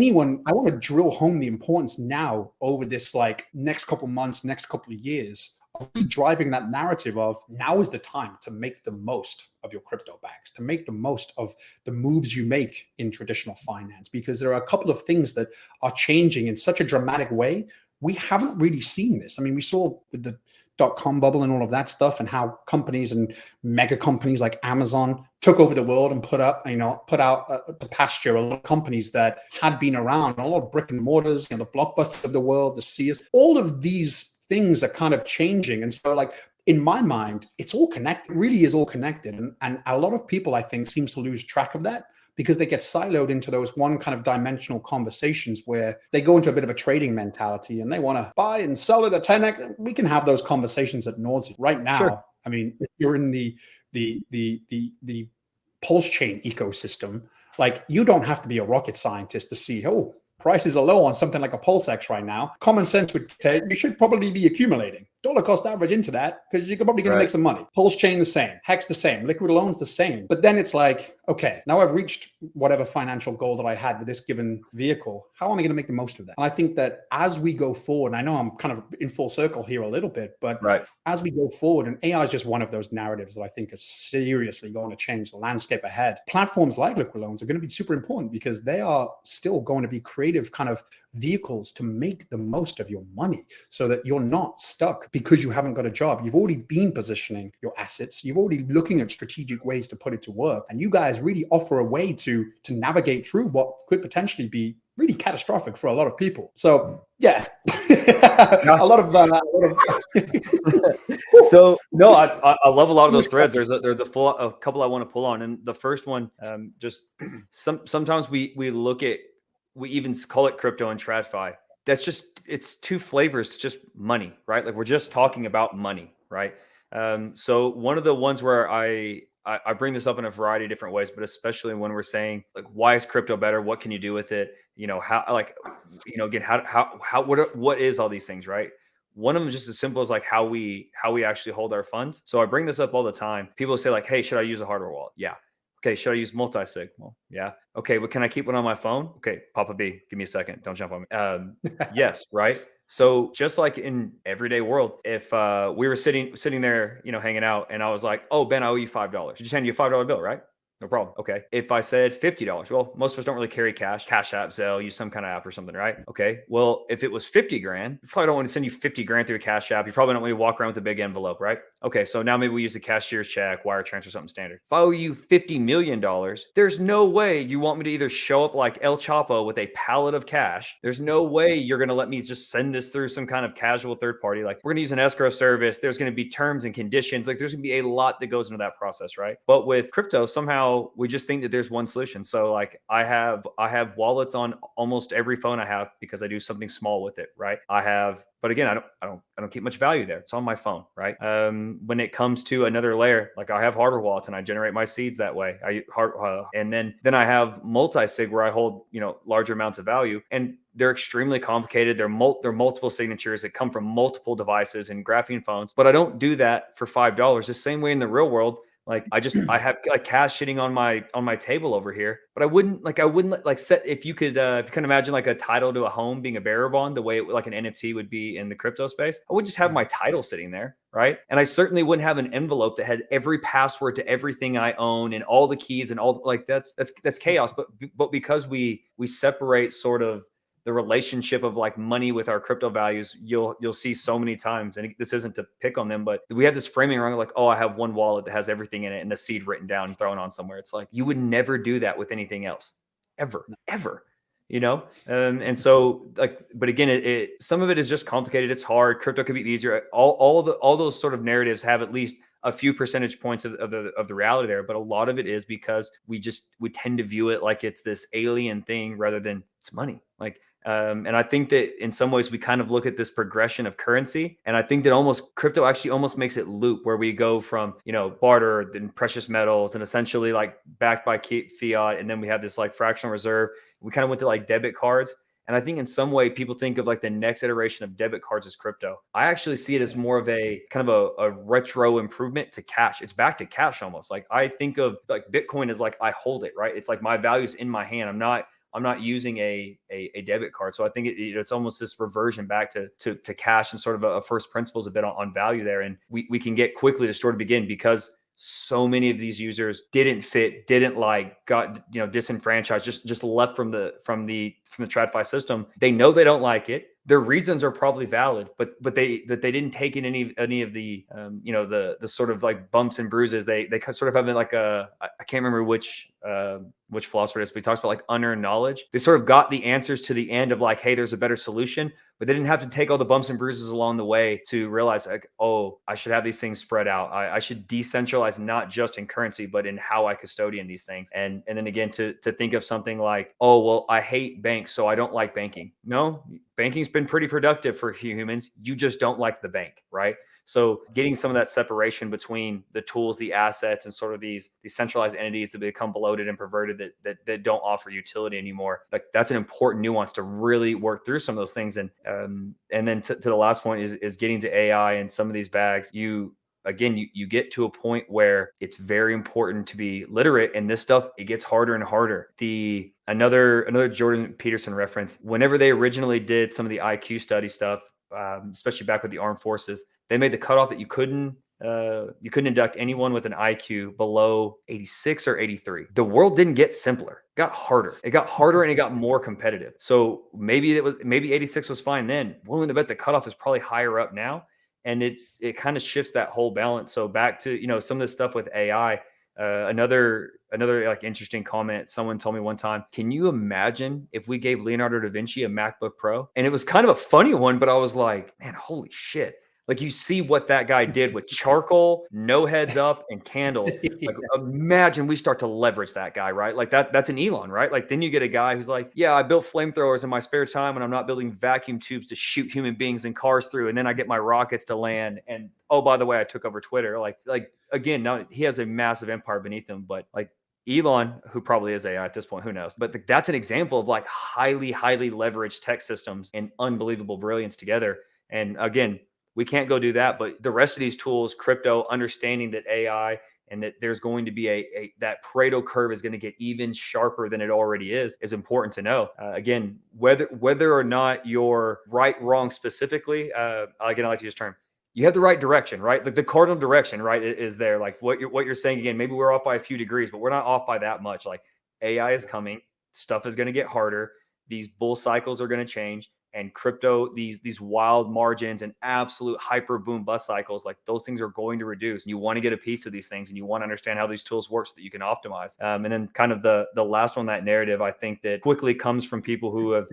want to drill home the importance now over this next couple months, next couple of years, of really driving that narrative of now is the time to make the most of your crypto bags, to make the most of the moves you make in traditional finance, because there are a couple of things that are changing in such a dramatic way. We haven't really seen this. I mean, we saw with the .com bubble and all of that stuff, and how companies and mega companies like Amazon took over the world and put out the pasture a lot of companies that had been around, a lot of brick and mortars, the Blockbusters of the world, the Sears, all of these things are kind of changing. And so like, in my mind, it's all connected. It really is all connected. And a lot of people, I think, seems to lose track of that because they get siloed into those one kind of dimensional conversations where they go into a bit of a trading mentality and they want to buy and sell it at 10x. We can have those conversations at nauseam right now. Sure. I mean, if you're in the PulseChain ecosystem, like you don't have to be a rocket scientist to see, oh, prices are low on something like a PulseX right now. Common sense would tell you should probably be accumulating. Dollar cost average into that because you're probably going to make some money. PulseChain the same, Hex the same, Liquid Loans the same. But then it's like, okay, now I've reached whatever financial goal that I had with this given vehicle. How am I going to make the most of that? And I think that as we go forward, and I know I'm kind of in full circle here a little bit, but as we go forward, and AI is just one of those narratives that I think is seriously going to change the landscape ahead. Platforms like Liquid Loans are going to be super important because they are still going to be creative kind of vehicles to make the most of your money so that you're not stuck because you haven't got a job. You've already been positioning your assets. You've already looking at strategic ways to put it to work. And you guys really offer a way to navigate through what could potentially be really catastrophic for a lot of people. So yeah, a lot of So no, I love a lot of those threads. There's a couple I want to pull on. And the first one, just sometimes we look at, we even call it crypto and TradFi. That's just, it's two flavors, just money, right? Like we're just talking about money, right? So one of the ones where I bring this up in a variety of different ways, but especially when we're saying like, why is crypto better? What can you do with it? You know, how, like, you know, again, what is all these things, right? One of them is just as simple as like how we actually hold our funds. So I bring this up all the time. People say like, hey, should I use a hardware wallet? Yeah. Okay, should I use multi-sig? Well, yeah. Okay, but can I keep one on my phone? Okay, Papa B, give me a second. Don't jump on me. Yes, right? So just like in everyday world, if we were sitting there, you know, hanging out, and I was like, oh, Ben, I owe you $5. Just hand you a $5 bill, right? No problem. Okay. If I said $50, well, most of us don't really carry cash app, Zelle, use some kind of app or something, right? Okay. Well, if it was 50 grand, you probably don't want to send you 50 grand through a cash app. You probably don't want to walk around with a big envelope, right? Okay. So now maybe we use a cashier's check, wire transfer, something standard. If I owe you $50 million, there's no way you want me to either show up like El Chapo with a pallet of cash. There's no way you're going to let me just send this through some kind of casual third party. Like we're going to use an escrow service. There's going to be terms and conditions. Like there's going to be a lot that goes into that process, right? But with crypto, somehow we just think that there's one solution. So like I have wallets on almost every phone I have because I do something small with it, right? But again, I don't keep much value there. It's on my phone, right? When it comes to another layer, like I have hardware wallets and I generate my seeds that way. And then I have multi-sig where I hold, you know, larger amounts of value, and they're extremely complicated. They're multiple signatures that come from multiple devices and graphene phones. But I don't do that for $5. The same way in the real world. Like I have like cash sitting on my table over here, but I wouldn't like set, if you can imagine like a title to a home being a bearer bond, the way like an NFT would be in the crypto space. I would just have my title sitting there, right? And I certainly wouldn't have an envelope that had every password to everything I own and all the keys and all, like that's chaos. But because we separate sort of the relationship of like money with our crypto values, you'll see so many times, and this isn't to pick on them, but we have this framing around like, oh, I have one wallet that has everything in it and the seed written down and thrown on somewhere. It's like, you would never do that with anything else, ever, you know? And so like, but again, some of it is just complicated. It's hard. Crypto could be easier. All those sort of narratives have at least a few percentage points of the reality there, but a lot of it is because we tend to view it like it's this alien thing rather than it's money. Like, and I think that in some ways we kind of look at this progression of currency, and I think that crypto actually almost makes it loop, where we go from, you know, barter, then precious metals, and essentially like backed by fiat, and then we have this like fractional reserve. We kind of went to like debit cards. And I think in some way people think of like the next iteration of debit cards as crypto. I actually see it as more of a kind of a retro improvement to cash. It's back to cash almost. Like I think of like Bitcoin as like I hold it, right? It's like my value's in my hand. I'm not using a debit card. So I think it's almost this reversion back to cash and sort of a first principles a bit on value there. And we can get quickly to sort of begin, because so many of these users got, you know, disenfranchised, just left from the TradFi system. They know they don't like it, their reasons are probably valid, but they didn't take in any of the the sort of like bumps and bruises. They sort of have like I can't remember which philosopher it is, but he talks about like unearned knowledge. They sort of got the answers to the end of like, hey, there's a better solution, but they didn't have to take all the bumps and bruises along the way to realize like, oh, I should have these things spread out. I should decentralize not just in currency, but in how I custodian these things. And then again, to think of something like, oh, well, I hate banks, so I don't like banking. No, banking's been pretty productive for humans. You just don't like the bank, right? So getting some of that separation between the tools, the assets, and sort of these centralized entities that become bloated and perverted that don't offer utility anymore. Like that's an important nuance to really work through some of those things. And then to the last point is getting to AI and some of these bags. You get to a point where it's very important to be literate, and this stuff, it gets harder and harder. Another Jordan Peterson reference, whenever they originally did some of the IQ study stuff, especially back with the armed forces, they made the cutoff that you couldn't induct anyone with an IQ below 86 or 83. The world didn't get simpler. It got harder. It got harder and it got more competitive. So maybe 86 was fine then. Willing to bet the cutoff is probably higher up now. And it kind of shifts that whole balance. So back to, some of this stuff with AI, another like interesting comment. Someone told me one time, can you imagine if we gave Leonardo da Vinci a MacBook Pro? And it was kind of a funny one, but I was like, man, holy shit. Like you see what that guy did with charcoal, no heads up, and candles. Like imagine we start to leverage that guy, right? Like that's an Elon, right? Like then you get a guy who's like, yeah, I built flamethrowers in my spare time when I'm not building vacuum tubes to shoot human beings and cars through. And then I get my rockets to land. And oh, by the way, I took over Twitter. Like again, now he has a massive empire beneath him, but like Elon, who probably is AI at this point, who knows? But that's an example of like highly, highly leveraged tech systems and unbelievable brilliance together. And again, we can't go do that, but the rest of these tools, crypto, understanding that AI and that there's going to be that Pareto curve is going to get even sharper than it already is important to know. Again, whether or not you're right, wrong specifically, again, I like to use term. You have the right direction, right? The cardinal direction, right, is there. Like what you're saying, again, maybe we're off by a few degrees, but we're not off by that much. Like AI is coming, stuff is going to get harder. These bull cycles are going to change. And crypto, these wild margins and absolute hyper boom bust cycles, like those things are going to reduce. You want to get a piece of these things and you want to understand how these tools work so that you can optimize. And then kind of the last one, that narrative, I think that quickly comes from people who have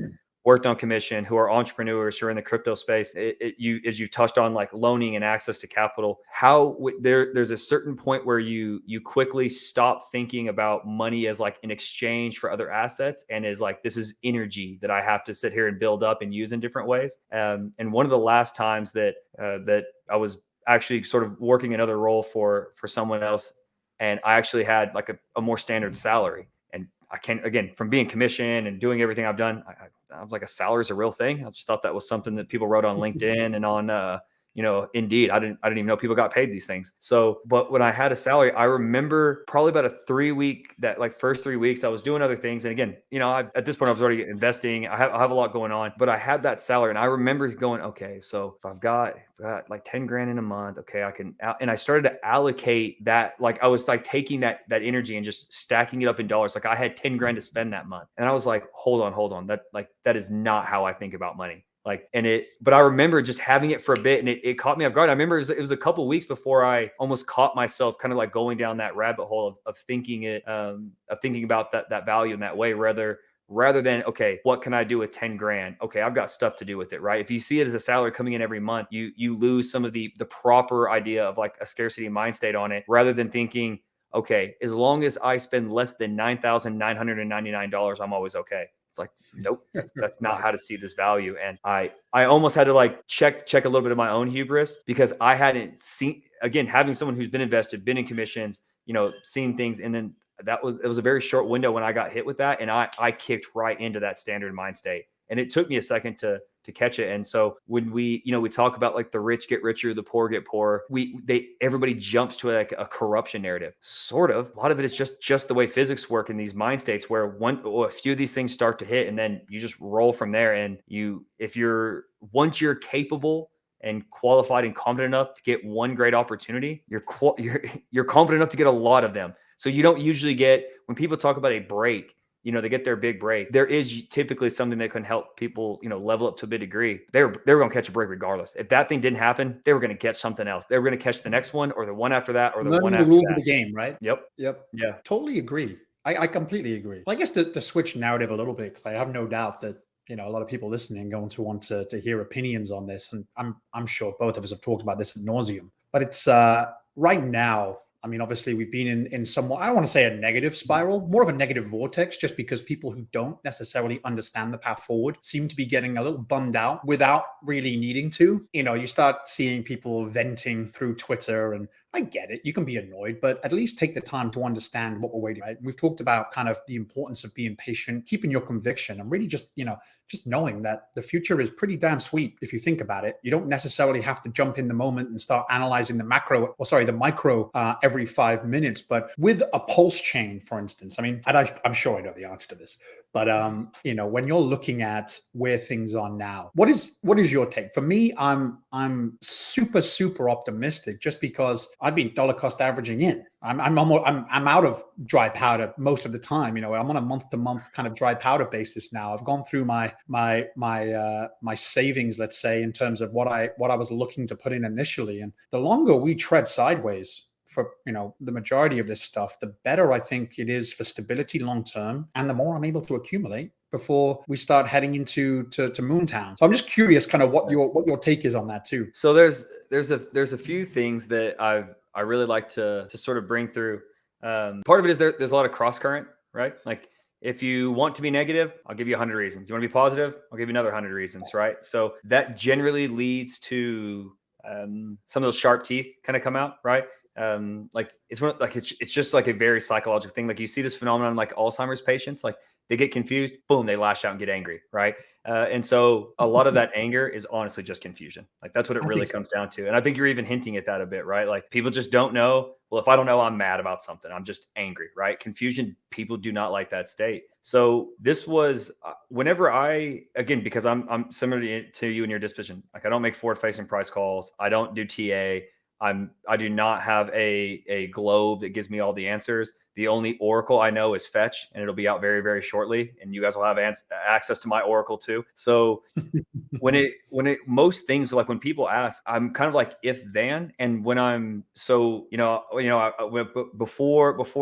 worked on commission, who are entrepreneurs, who are in the crypto space. As you touched on, like loaning and access to capital, how there's a certain point where you quickly stop thinking about money as like an exchange for other assets, and is like, this is energy that I have to sit here and build up and use in different ways. And one of the last times that I was actually sort of working another role for someone else, and I actually had like a more standard salary. And I can't, again, from being commissioned and doing everything I've done, I was like, a salary is a real thing. I just thought that was something that people wrote on LinkedIn and on, Indeed. I didn't even know people got paid these things. So, but when I had a salary, I remember probably about a 3 week, that like first 3 weeks, I was doing other things. And again, at this point I was already investing. I have a lot going on, but I had that salary, and I remember going, okay, so if I've got like 10 grand in a month, okay, I can, and I started to allocate that. Like I was like taking that energy and just stacking it up in dollars. Like I had 10 grand to spend that month. And I was like, hold on. That is not how I think about money. But I remember just having it for a bit, and it caught me off guard. I remember it was a couple of weeks before I almost caught myself kind of like going down that rabbit hole of thinking about that value in that way, rather than, okay, what can I do with 10 grand? Okay, I've got stuff to do with it, right? If you see it as a salary coming in every month, you lose some of the proper idea of like a scarcity mind state on it, rather than thinking, okay, as long as I spend less than $9,999, I'm always okay. It's like, nope, that's not how to see this value. And I almost had to like check a little bit of my own hubris, because I hadn't seen, again, having someone who's been invested, been in commissions, seen things. And then it was a very short window when I got hit with that. And I kicked right into that standard mind state. And it took me a second to catch it. And so when we talk about like the rich get richer, the poor get poorer, everybody jumps to like a corruption narrative. Sort of. A lot of it is just the way physics work in these mind states, where a few of these things start to hit, and then you just roll from there. And once you're capable and qualified and competent enough to get one great opportunity, you're competent enough to get a lot of them. So you don't usually get, when people talk about a break, they get their big break, there is typically something that can help people, level up to a big degree. They were going to catch a break regardless. If that thing didn't happen, they were going to catch something else. They were going to catch the next one or the one after that or the Learning one the after rules that. of the game, right? Yep. Yeah. Totally agree. I completely agree. Well, I guess to switch narrative a little bit, because I have no doubt that a lot of people listening are going to want to hear opinions on this, and I'm sure both of us have talked about this ad nauseum. But it's right now. I mean, obviously, we've been in somewhat, I don't want to say a negative spiral, more of a negative vortex, just because people who don't necessarily understand the path forward seem to be getting a little bummed out without really needing to. You start seeing people venting through Twitter, and I get it. You can be annoyed, but at least take the time to understand what we're waiting, right? We've talked about kind of the importance of being patient, keeping your conviction, and really just knowing that the future is pretty damn sweet if you think about it. You don't necessarily have to jump in the moment and start analyzing the micro every 5 minutes. But with a pulse chain, for instance, I mean, and I'm sure I know the answer to this, but when you're looking at where things are now, what is your take? For me, I'm super optimistic, just because I've been dollar cost averaging in. I'm out of dry powder most of the time. I'm on a month to month kind of dry powder basis now. I've gone through my savings, let's say, in terms of what I was looking to put in initially. And the longer we tread sideways for the majority of this stuff, the better I think it is for stability long term, and the more I'm able to accumulate before we start heading into Moontown. So I'm just curious, kind of what your take is on that too. So there's a few things that I really like to sort of bring through. Part of it is there's a lot of cross current, right? Like, if you want to be negative, I'll give you 100 reasons. You want to be positive, I'll give you another 100 reasons, right? So that generally leads to some of those sharp teeth kind of come out, right? It's just like a very psychological thing. Like, you see this phenomenon like Alzheimer's patients, like they get confused, boom, they lash out and get angry, right? And so a lot of that anger is honestly just confusion. Like, that's what it really comes down to. And I think you're even hinting at that a bit, right? Like, people just don't know. Well, if I don't know, I'm mad about something. I'm just angry, right? Confusion, people do not like that state. So this was whenever because I'm similar to you in your disposition. Like, I don't make forward facing price calls. I don't do TA. I do not have a globe that gives me all the answers. The only oracle I know is Fetch, and it'll be out very, very shortly. And you guys will have access to my oracle too. So most things, like when people ask, I'm kind of like if then, and when I'm before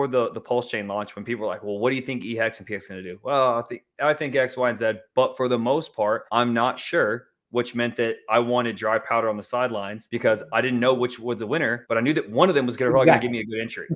the pulse chain launch, when people are like, well, what do you think EHEX and PX going to do? Well, I think X, Y, and Z, but for the most part, I'm not sure. Which meant that I wanted dry powder on the sidelines because I didn't know which was the winner, but I knew that one of them was going to give me a good entry.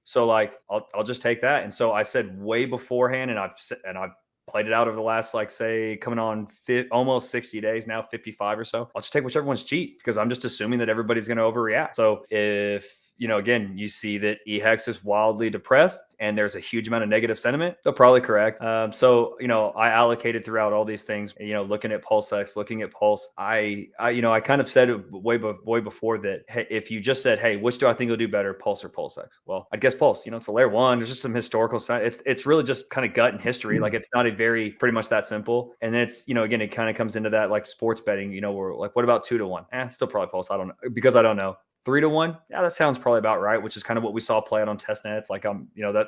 So like, I'll just take that. And so I said way beforehand, and I've played it out over the last, like, say, coming on almost 60 days now, 55 or so. I'll just take whichever one's cheap, because I'm just assuming that everybody's going to overreact. So if, again, you see that EHEX is wildly depressed and there's a huge amount of negative sentiment, they're probably correct. So I allocated throughout all these things, looking at PulseX, looking at Pulse. I kind of said way before that, hey, if you just said, hey, which do I think will do better, Pulse or PulseX? Well, I'd guess Pulse. It's a layer one. There's just some historical science. It's really just kind of gut and history. Like, it's not pretty much that simple. And then it's, again, it kind of comes into that like sports betting, where like, what about 2-1? Still probably Pulse. I don't know, because I don't know. 3-1, yeah, that sounds probably about right, which is kind of what we saw play out on Testnet. It's like,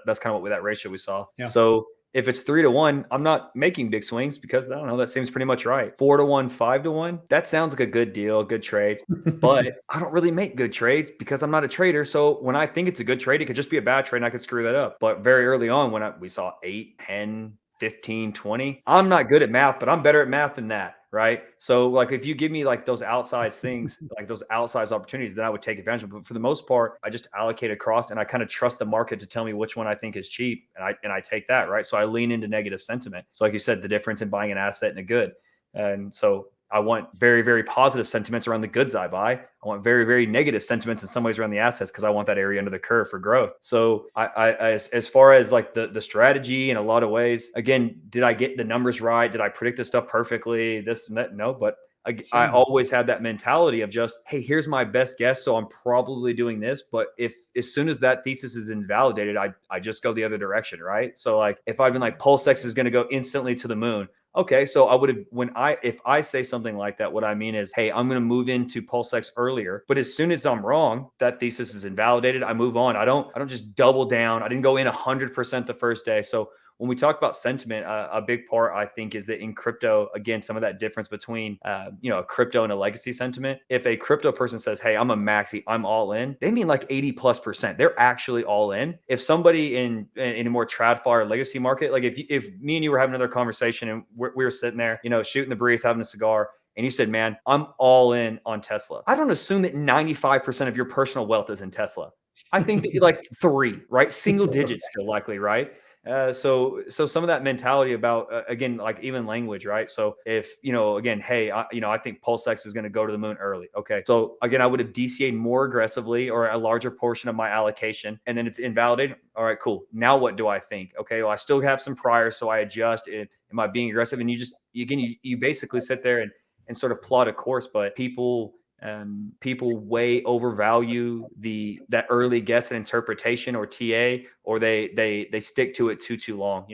that's kind of what that ratio we saw. Yeah. So if it's 3-1, I'm not making big swings, because I don't know, that seems pretty much right. 4-1, 5-1, that sounds like a good deal, good trade. But I don't really make good trades because I'm not a trader. So when I think it's a good trade, it could just be a bad trade and I could screw that up. But very early on, when we saw 8, 10, 15, 20, I'm not good at math, but I'm better at math than that. Right. So like, if you give me like those outsized things, like those outsized opportunities, then I would take advantage of. But for the most part, I just allocate across, and I kind of trust the market to tell me which one I think is cheap. And I take that. Right. So I lean into negative sentiment. So like you said, the difference in buying an asset and a good. And so I want very, very positive sentiments around the goods I buy. I want very, very negative sentiments in some ways around the assets, because I want that area under the curve for growth. So as far as like the strategy, in a lot of ways, again, did I get the numbers right? Did I predict this stuff perfectly? This and that? No, but I always had that mentality of just, hey, here's my best guess, so I'm probably doing this. But if as soon as that thesis is invalidated, I just go the other direction, right? So like, if I've been like, PulseX is going to go instantly to the moon. Okay, so I would have, if I say something like that, what I mean is, hey, I'm going to move into PulseX earlier, but as soon as I'm wrong, that thesis is invalidated. I move on. I don't just double down. I didn't go in 100% the first day. So when we talk about sentiment, a big part I think is that in crypto, again, some of that difference between a crypto and a legacy sentiment. If a crypto person says, hey, I'm a maxi, I'm all in, they mean like 80+%. They're actually all in. If somebody in a more TradFi legacy market, like if me and you were having another conversation and we were sitting there, shooting the breeze, having a cigar, and you said, man, I'm all in on Tesla, I don't assume that 95% of your personal wealth is in Tesla. I think that like 3, right? Single digits still likely, right? So some of that mentality about, again, like even language, right? So if, again, hey, I think PulseX is going to go to the moon early. Okay. So again, I would have DCA'd more aggressively or a larger portion of my allocation, and then it's invalidated. All right, cool. Now what do I think? Okay. Well, I still have some priors, so I adjust. Am I being aggressive? And you basically sit there and sort of plot a course, but people way overvalue that early guess and interpretation or TA, or they stick to it too long,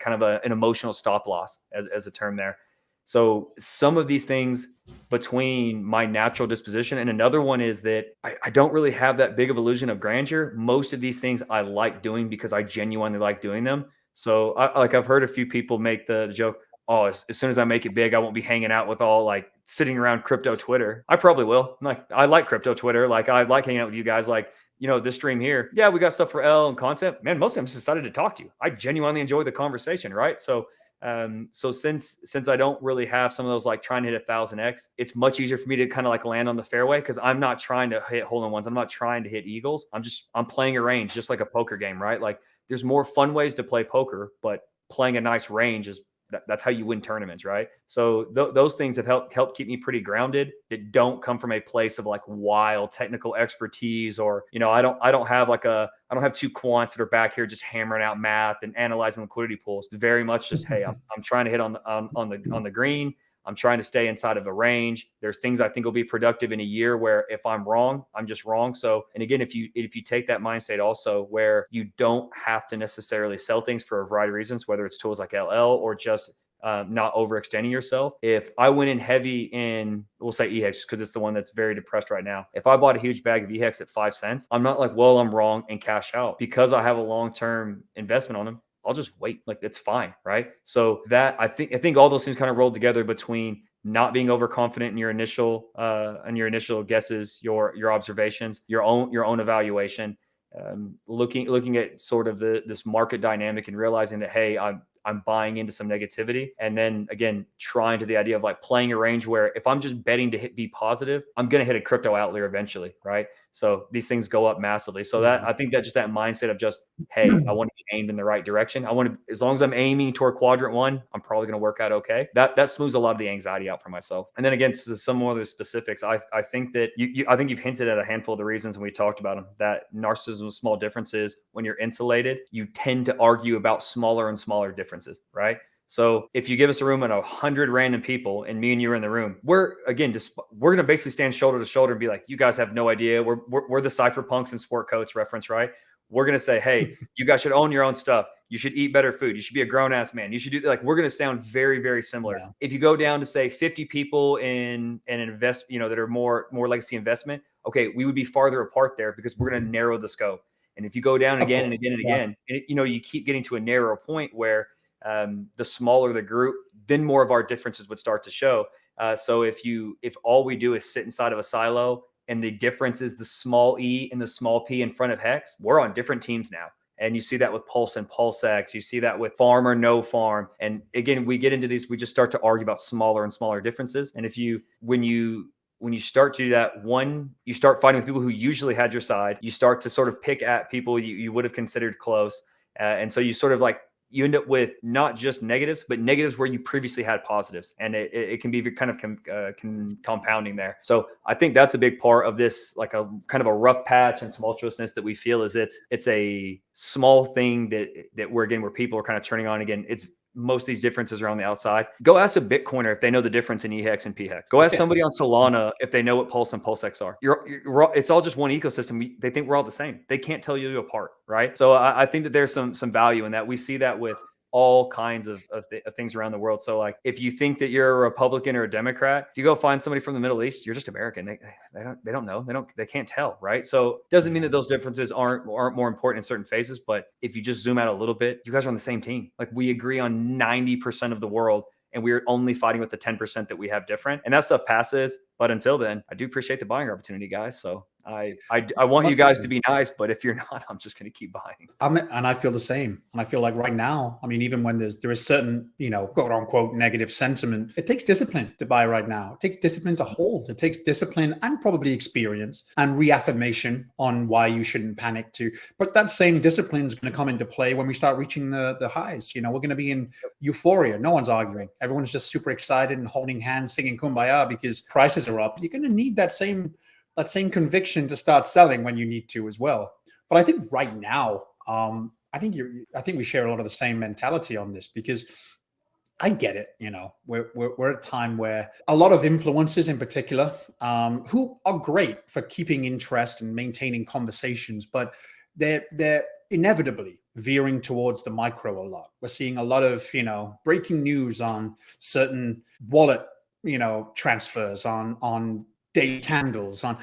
kind of an emotional stop loss as a term there. So some of these things between my natural disposition, and another one is that I don't really have that big of illusion of grandeur. Most of these things I like doing because I genuinely like doing them. So I've heard a few people make the joke, oh, as soon as I make it big, I won't be hanging out with all like sitting around crypto Twitter. I probably will. Like, I like crypto Twitter. Like, I like hanging out with you guys. Like, this stream here. Yeah, we got stuff for L and content. Man, most of them just decided to talk to you. I genuinely enjoy the conversation, right? So since I don't really have some of those like trying to hit 1000x, it's much easier for me to kind of like land on the fairway because I'm not trying to hit hole-in-ones. I'm not trying to hit eagles. I'm playing a range just like a poker game, right? Like, there's more fun ways to play poker, but playing a nice range is that's how you win tournaments, right? So those things have helped keep me pretty grounded. That don't come from a place of like wild technical expertise, or I don't have two quants that are back here just hammering out math and analyzing liquidity pools. It's very much just, hey, I'm trying to hit on the green. I'm trying to stay inside of a range. There's things I think will be productive in a year where if I'm wrong, I'm just wrong. So, and again, if you take that mind state also where you don't have to necessarily sell things for a variety of reasons, whether it's tools like LL or just not overextending yourself. If I went in heavy in, we'll say EHEX because it's the one that's very depressed right now. If I bought a huge bag of EHEX at 5 cents, I'm not like, well, I'm wrong and cash out because I have a long-term investment on them. I'll just wait. Like, it's fine, right? So that I think all those things kind of rolled together between not being overconfident in your initial guesses, your observations, your own evaluation, looking at sort of this market dynamic and realizing that, hey, I'm buying into some negativity. And then again, trying to the idea of like playing a range where if I'm just betting to be positive, I'm going to hit a crypto outlier eventually, right? So these things go up massively. So that I think that just that mindset of just, hey, I want to be aimed in the right direction. as long as I'm aiming toward quadrant 1, I'm probably going to work out okay. That smooths a lot of the anxiety out for myself. And then again, to some more of the specifics, I think that I think you've hinted at a handful of the reasons, and we talked about them, that narcissism with small differences, when you're insulated, you tend to argue about smaller and smaller differences, right? So if you give us a room of 100 random people and me and you are in the room, we're going to basically stand shoulder to shoulder and be like, you guys have no idea. We're the cypherpunks and sport coats reference, right? We're going to say, hey, you guys should own your own stuff. You should eat better food. You should be a grown ass man. You should do like, we're going to sound very, very similar. Yeah. If you go down to say 50 people in an invest, that are more legacy investment, okay, we would be farther apart there because we're going to narrow the scope. And if you go down again and again and again, and you keep getting to a narrow point where the smaller the group, then more of our differences would start to show. So if all we do is sit inside of a silo and the difference is the small e and the small p in front of hex, we're on different teams now. And you see that with Pulse and PulseX. You see that with farm or no farm. And again, we get into these, we just start to argue about smaller and smaller differences. And when you start to do that, you start fighting with people who usually had your side. You start to sort of pick at people you would have considered close. And so you sort of like, you end up with not just negatives, but negatives where you previously had positives. And it can be kind of compounding there. So I think that's a big part of this, like a kind of a rough patch and tumultuousness that we feel is it's a small thing that where people are kind of turning on again. It's most of these differences are on the outside. Go ask a Bitcoiner if they know the difference in EHEX and PHEX. Go ask somebody on Solana if they know what Pulse and PulseX are. It's all just one ecosystem. They think we're all the same. They can't tell you apart, right? So I think that there's some value in that. We see that with all kinds of things around the world. So like, if you think that you're a Republican or a Democrat, if you go find somebody from the Middle East, you're just American. They don't know. They can't tell, right? So it doesn't mean that those differences aren't more important in certain phases. But if you just zoom out a little bit, you guys are on the same team. Like, we agree on 90% of the world, and we're only fighting with the 10% that we have different. And that stuff passes. But until then, I do appreciate the buying opportunity, guys. So I want you guys to be nice, but if you're not, I'm just going to keep buying. And I feel the same. And I feel like right now, I mean, even when there is certain, quote unquote, negative sentiment, it takes discipline to buy right now. It takes discipline to hold. It takes discipline and probably experience and reaffirmation on why you shouldn't panic too. But that same discipline is going to come into play when we start reaching the highs. We're going to be in euphoria. No one's arguing. Everyone's just super excited and holding hands, singing Kumbaya because prices are up. You're going to need that same conviction to start selling when you need to as well. But I think right now, I think we share a lot of the same mentality on this, because I get it. We're at a time where a lot of influencers in particular, who are great for keeping interest and maintaining conversations, but they're inevitably veering towards the micro a lot. We're seeing a lot of, breaking news on certain wallet, transfers, on day candles, and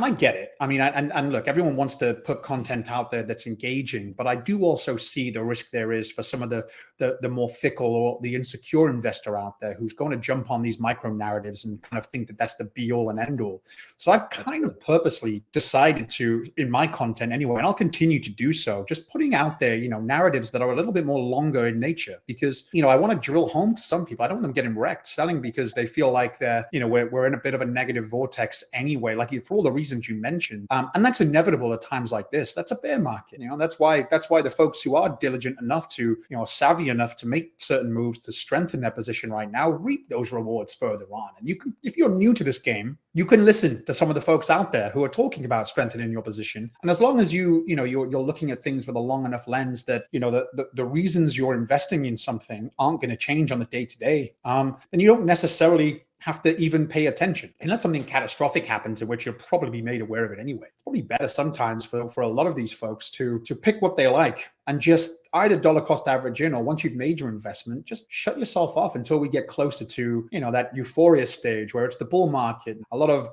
I get it. I mean, and look, everyone wants to put content out there that's engaging, but I do also see the risk there is for some of the more fickle or the insecure investor out there who's going to jump on these micro narratives and kind of think that that's the be all and end all. So I've kind of purposely decided to, in my content anyway, and I'll continue to do so, just putting out there, narratives that are a little bit more longer in nature, because, I want to drill home to some people. I don't want them getting wrecked selling because they feel like they're, we're in a bit of a negative vortex anyway, like for all the reasons you mentioned. And that's inevitable at times like this. That's a bear market. That's why the folks who are diligent enough to, savvy enough to make certain moves to strengthen their position right now reap those rewards further on. And you can, if you're new to this game, you can listen to some of the folks out there who are talking about strengthening your position. And as long as you're looking at things with a long enough lens that, the reasons you're investing in something aren't going to change on the day to day, then you don't necessarily have to even pay attention unless something catastrophic happens, in which you'll probably be made aware of it anyway. It's probably better sometimes for a lot of these folks to pick what they like and just either dollar cost average in, or once you've made your investment, just shut yourself off until we get closer to, that euphoria stage where it's the bull market. A lot of,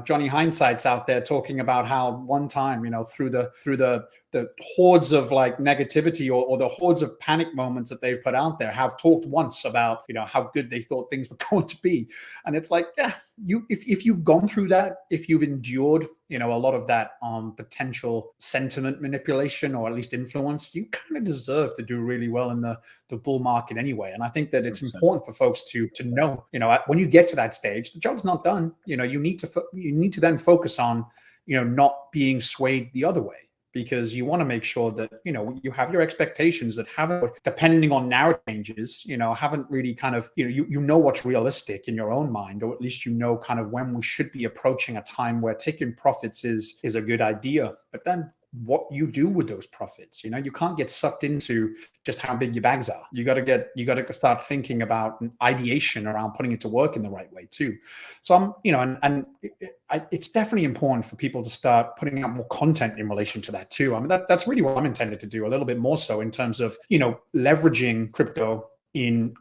Johnny Hindsight's out there talking about how one time, through the hordes of like negativity or the hordes of panic moments that they've put out there, have talked once about, how good they thought things were going to be. And it's like, yeah, if you've gone through that, if you've endured, a lot of that potential sentiment manipulation, or at least influence, you kind of deserve to do really well in the bull market anyway. And I think that it's important for folks to know, when you get to that stage, the job's not done. You need to then focus on, not being swayed the other way, because you want to make sure that, you have your expectations that haven't, depending on narrative changes, haven't really kind of, you know what's realistic in your own mind, or at least kind of when we should be approaching a time where taking profits is a good idea. But then what you do with those profits, you can't get sucked into just how big your bags are. You got to start thinking about ideation around putting it to work in the right way too. So it's definitely important for people to start putting out more content in relation to that too. I mean, that's really what I'm intended to do, a little bit more so in terms of, leveraging crypto in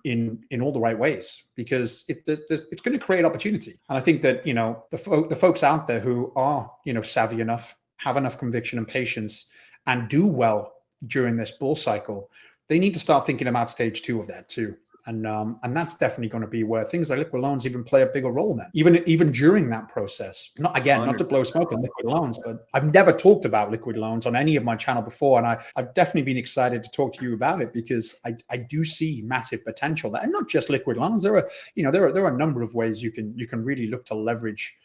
all the right ways, because it's going to create opportunity. And I think that, the folks out there who are, savvy enough, have enough conviction and patience, and do well during this bull cycle, they need to start thinking about stage 2 of that too. And that's definitely going to be where things like liquid loans even play a bigger role in that, even during that process. Not to blow smoke on liquid loans, but I've never talked about liquid loans on any of my channel before. And I've definitely been excited to talk to you about it, because I do see massive potential there. And not just liquid loans. There are a number of ways you can really look to leverage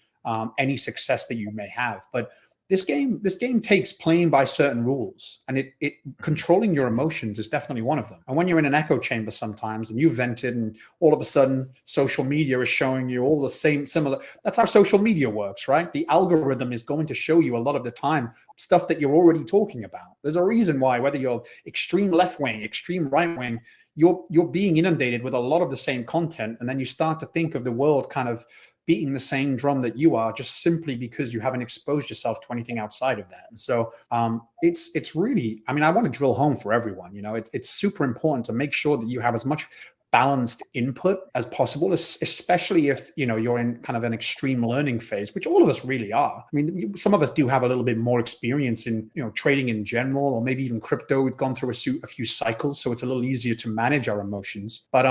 any success that you may have. But this game takes playing by certain rules, and it controlling your emotions is definitely one of them. And when you're in an echo chamber sometimes and you've vented, and all of a sudden social media is showing you all the similar, that's how social media works, right? The algorithm is going to show you a lot of the time stuff that you're already talking about. There's a reason why, whether you're extreme left wing, extreme right wing, you're being inundated with a lot of the same content, and then you start to think of the world kind of beating the same drum that you are, just simply because you haven't exposed yourself to anything outside of that. And so it's really, I mean, I want to drill home for everyone. It's super important to make sure that you have as much balanced input as possible, especially if you're in kind of an extreme learning phase, which all of us really are. I mean, some of us do have a little bit more experience in trading in general, or maybe even crypto. We've gone through a few cycles, so it's a little easier to manage our emotions. But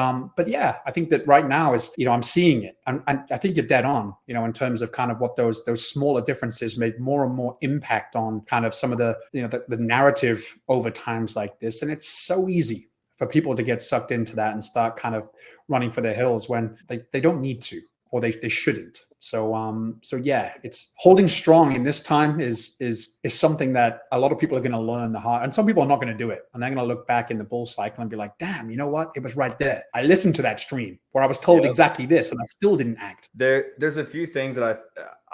yeah, I think that right now is I'm seeing it, and I think you're dead on. In terms of kind of what those smaller differences make more and more impact on kind of some of the the narrative over times like this, and it's so easy for people to get sucked into that and start kind of running for their hills when they don't need to, or they shouldn't. So yeah, it's holding strong in this time is something that a lot of people are going to learn the hard, and some people are not going to do it, and they're going to look back in the bull cycle and be like, damn, you know what? It was right there. I listened to that stream where I was told exactly this, and I still didn't act. There's a few things that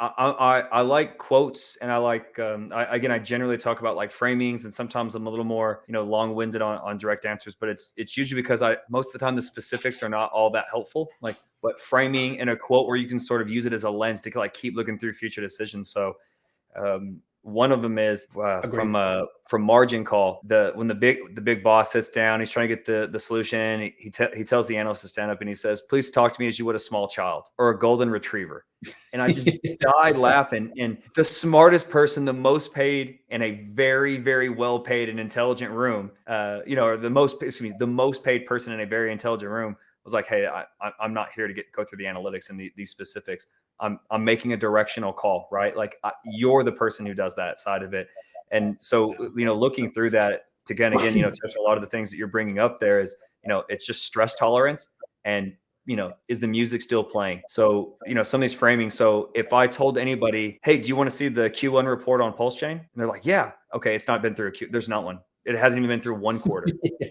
I like quotes, and I like I generally talk about like framings, and sometimes I'm a little more long-winded on direct answers, but it's usually because most of the time the specifics are not all that helpful, but framing and a quote where you can sort of use it as a lens to like keep looking through future decisions. So one of them is from Margin Call. When the big boss sits down, he's trying to get the solution. He tells the analyst to stand up, and he says, "Please talk to me as you would a small child or a golden retriever." And I just died laughing. And the smartest person, the most paid in a very, very well paid and intelligent room, or the most paid person in a very intelligent room was like, "Hey, I'm not here to go through the analytics and these specifics. I'm making a directional call, right? Like you're the person who does that side of it." And so, looking through that to again, touch a lot of the things that you're bringing up there is, it's just stress tolerance and, is the music still playing? So, some of these framing. So if I told anybody, "Hey, do you want to see the Q1 report on PulseChain?" And they're like, "Yeah." Okay. It's not been through there's not one. It hasn't even been through one quarter.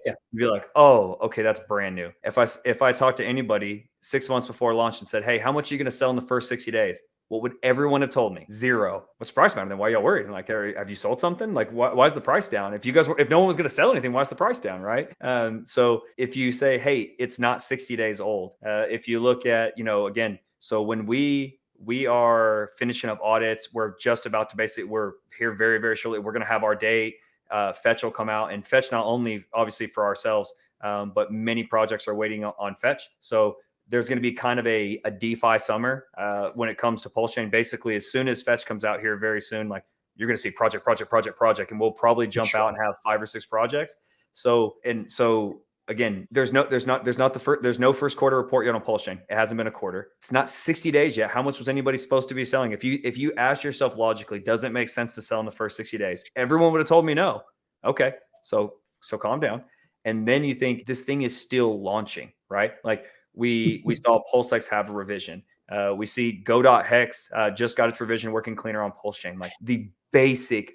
Yeah. You'd be like, "Oh, okay, that's brand new." If I talked to anybody 6 months before launch and said, "Hey, how much are you going to sell in the first 60 days?" What would everyone have told me? Zero. What's the price matter? Then why are y'all worried? I'm like, have you sold something? Like, why is the price down? If no one was going to sell anything, why is the price down, right? So if you say, "Hey, it's not 60 days old," if you look at, again, so when we are finishing up audits, we're just about to we're here very, very shortly. We're going to have our date. Fetch will come out, and Fetch not only obviously for ourselves, but many projects are waiting on Fetch. So there's going to be kind of a DeFi summer when it comes to PulseChain. Basically, as soon as Fetch comes out here very soon, like you're going to see project, and we'll probably jump out and have 5 or 6 projects. So again, there's no first quarter report yet on PulseChain. It hasn't been a quarter. It's not 60 days yet. How much was anybody supposed to be selling? If you asked yourself logically, does it make sense to sell in the first 60 days? Everyone would have told me no. Okay, so calm down. And then you think this thing is still launching, right? Like we saw PulseX have a revision. We see Go.Hex just got its revision working cleaner on PulseChain. Like the basic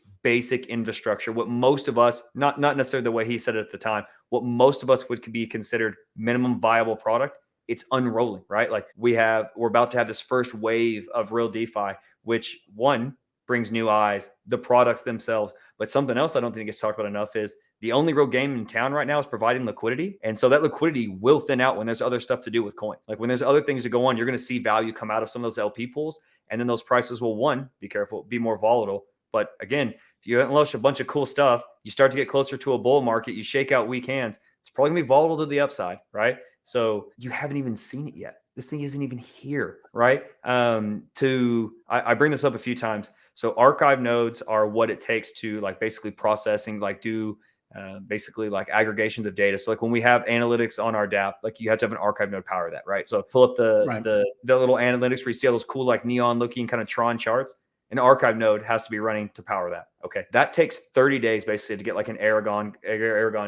infrastructure, what most of us, not necessarily the way he said it at the time, what most of us would be considered minimum viable product, it's unrolling, right? Like we're about to have this first wave of real DeFi, which one brings new eyes, the products themselves. But something else I don't think gets talked about enough is the only real game in town right now is providing liquidity. And so that liquidity will thin out when there's other stuff to do with coins. Like when there's other things to go on, you're going to see value come out of some of those LP pools. And then those prices will, be careful, be more volatile. But again, if you unleash a bunch of cool stuff, you start to get closer to a bull market, you shake out weak hands, it's probably going to be volatile to the upside, right? So you haven't even seen it yet. This thing isn't even here, right? I bring this up a few times. So archive nodes are what it takes to like basically processing, like do basically like aggregations of data. So like when we have analytics on our DApp, like you have to have an archive node power that, right? So pull up the little analytics where you see all those cool like neon looking kind of Tron charts. An archive node has to be running to power that. Okay. That takes 30 days basically to get like an Aragon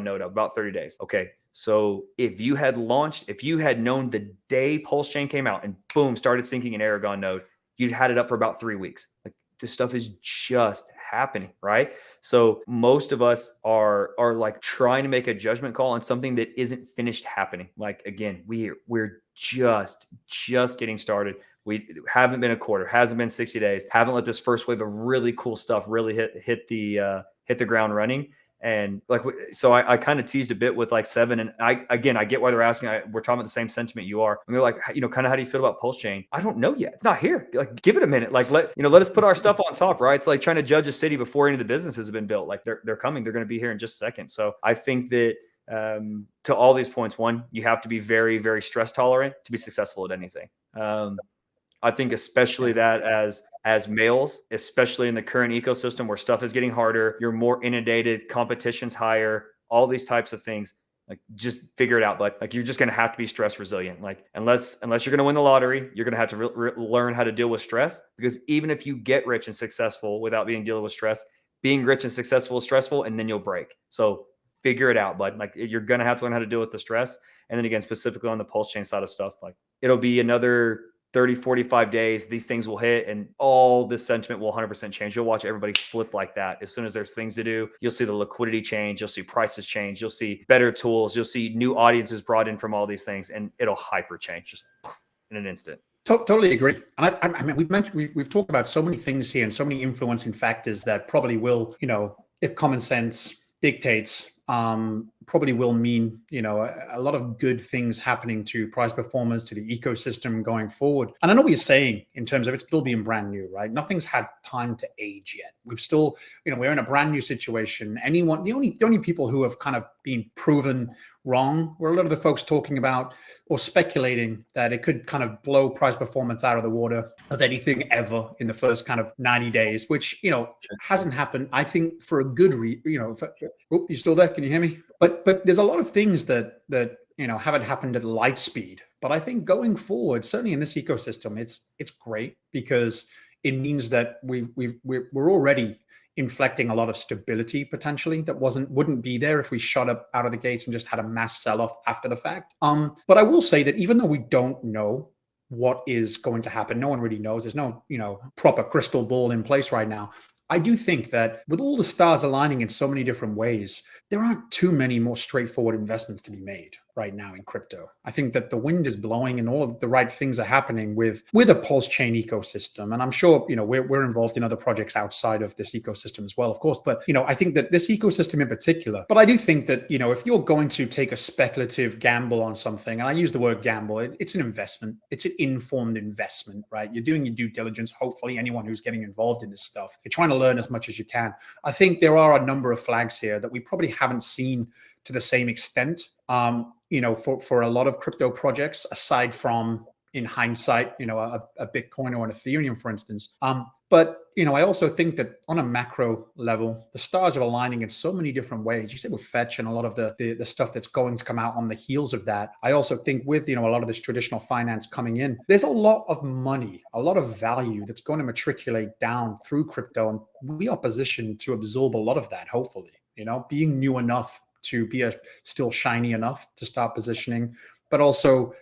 node up, about 30 days. Okay. So if you had known the day PulseChain came out and boom, started syncing an Aragon node, you'd had it up for about 3 weeks. Like this stuff is just happening, right? So most of us are like trying to make a judgment call on something that isn't finished happening. Like again, we're just getting started. We haven't been a quarter, hasn't been 60 days, haven't let this first wave of really cool stuff really hit the ground running. And like, so I kind of teased a bit with like 7. And I get why they're asking. We're talking about the same sentiment you are. And they're like, kind of how do you feel about PulseChain? I don't know yet. It's not here. Like, give it a minute. Like, let us put our stuff on top, right? It's like trying to judge a city before any of the businesses have been built. Like they're coming. They're going to be here in just a second. So I think that to all these points, one, you have to be very, very stress tolerant to be successful at anything. I think especially that as males, especially in the current ecosystem where stuff is getting harder, you're more inundated, competition's higher, all these types of things. Like, just figure it out. But like, you're just going to have to be stress resilient. Like, unless you're going to win the lottery, you're going to have to learn how to deal with stress, because even if you get rich and successful without dealing with stress, being rich and successful is stressful, and then you'll break. So figure it out, bud. Like, you're going to have to learn how to deal with the stress. And then again, specifically on the PulseChain side of stuff, like, it'll be another 30, 45 days, these things will hit and all this sentiment will 100% change. You'll watch everybody flip like that. As soon as there's things to do, you'll see the liquidity change. You'll see prices change. You'll see better tools. You'll see new audiences brought in from all these things, and it'll hyper change just in an instant. Totally agree. And I mean, we've talked about so many things here and so many influencing factors that probably will, if common sense dictates, probably will mean, a lot of good things happening to price performance, to the ecosystem going forward. And I know what you're saying in terms of it's still being brand new, right? Nothing's had time to age yet. We've still, we're in a brand new situation. The only people who have kind of been proven wrong were a lot of the folks talking about or speculating that it could kind of blow price performance out of the water of anything ever in the first kind of 90 days, which, hasn't happened. I think for a good reason, you still there? Can you hear me? But there's a lot of things that haven't happened at light speed. But I think going forward, certainly in this ecosystem, it's great because it means that we're already inflecting a lot of stability potentially that wouldn't be there if we shot up out of the gates and just had a mass sell-off after the fact. But I will say that even though we don't know what is going to happen, no one really knows. There's no proper crystal ball in place right now. I do think that with all the stars aligning in so many different ways, there aren't too many more straightforward investments to be made right now in crypto. I think that the wind is blowing and all of the right things are happening with a PulseChain ecosystem. And I'm sure, we're involved in other projects outside of this ecosystem as well, of course. But, I think that this ecosystem in particular, but I do think that, if you're going to take a speculative gamble on something, and I use the word gamble, it's an investment. It's an informed investment, right? You're doing your due diligence. Hopefully anyone who's getting involved in this stuff, you're trying to learn as much as you can. I think there are a number of flags here that we probably haven't seen to the same extent, for a lot of crypto projects, aside from, in hindsight, a Bitcoin or an Ethereum, for instance. But, I also think that on a macro level, the stars are aligning in so many different ways. You said with Fetch and a lot of the stuff that's going to come out on the heels of that. I also think with, a lot of this traditional finance coming in, there's a lot of money, a lot of value that's going to matriculate down through crypto. And we are positioned to absorb a lot of that, hopefully, being new enough to be still shiny enough to start positioning, but also,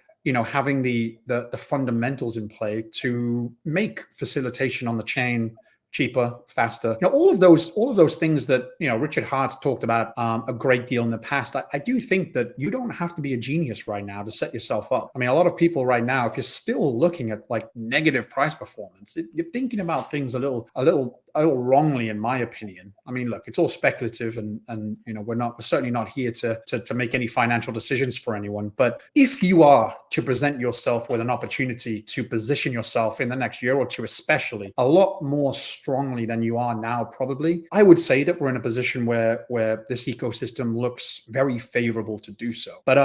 having the fundamentals in play to make facilitation on the chain cheaper, faster. All of those things that, Richard Hart's talked about a great deal in the past. I do think that you don't have to be a genius right now to set yourself up. I mean, a lot of people right now, if you're still looking at like negative price performance, you're thinking about things a little wrongly, in my opinion. I mean, look, it's all speculative, and we're certainly not here to make any financial decisions for anyone. But if you are to present yourself with an opportunity to position yourself in the next year or two, especially a lot more strongly than you are now, probably, I would say that we're in a position where this ecosystem looks very favorable to do so. But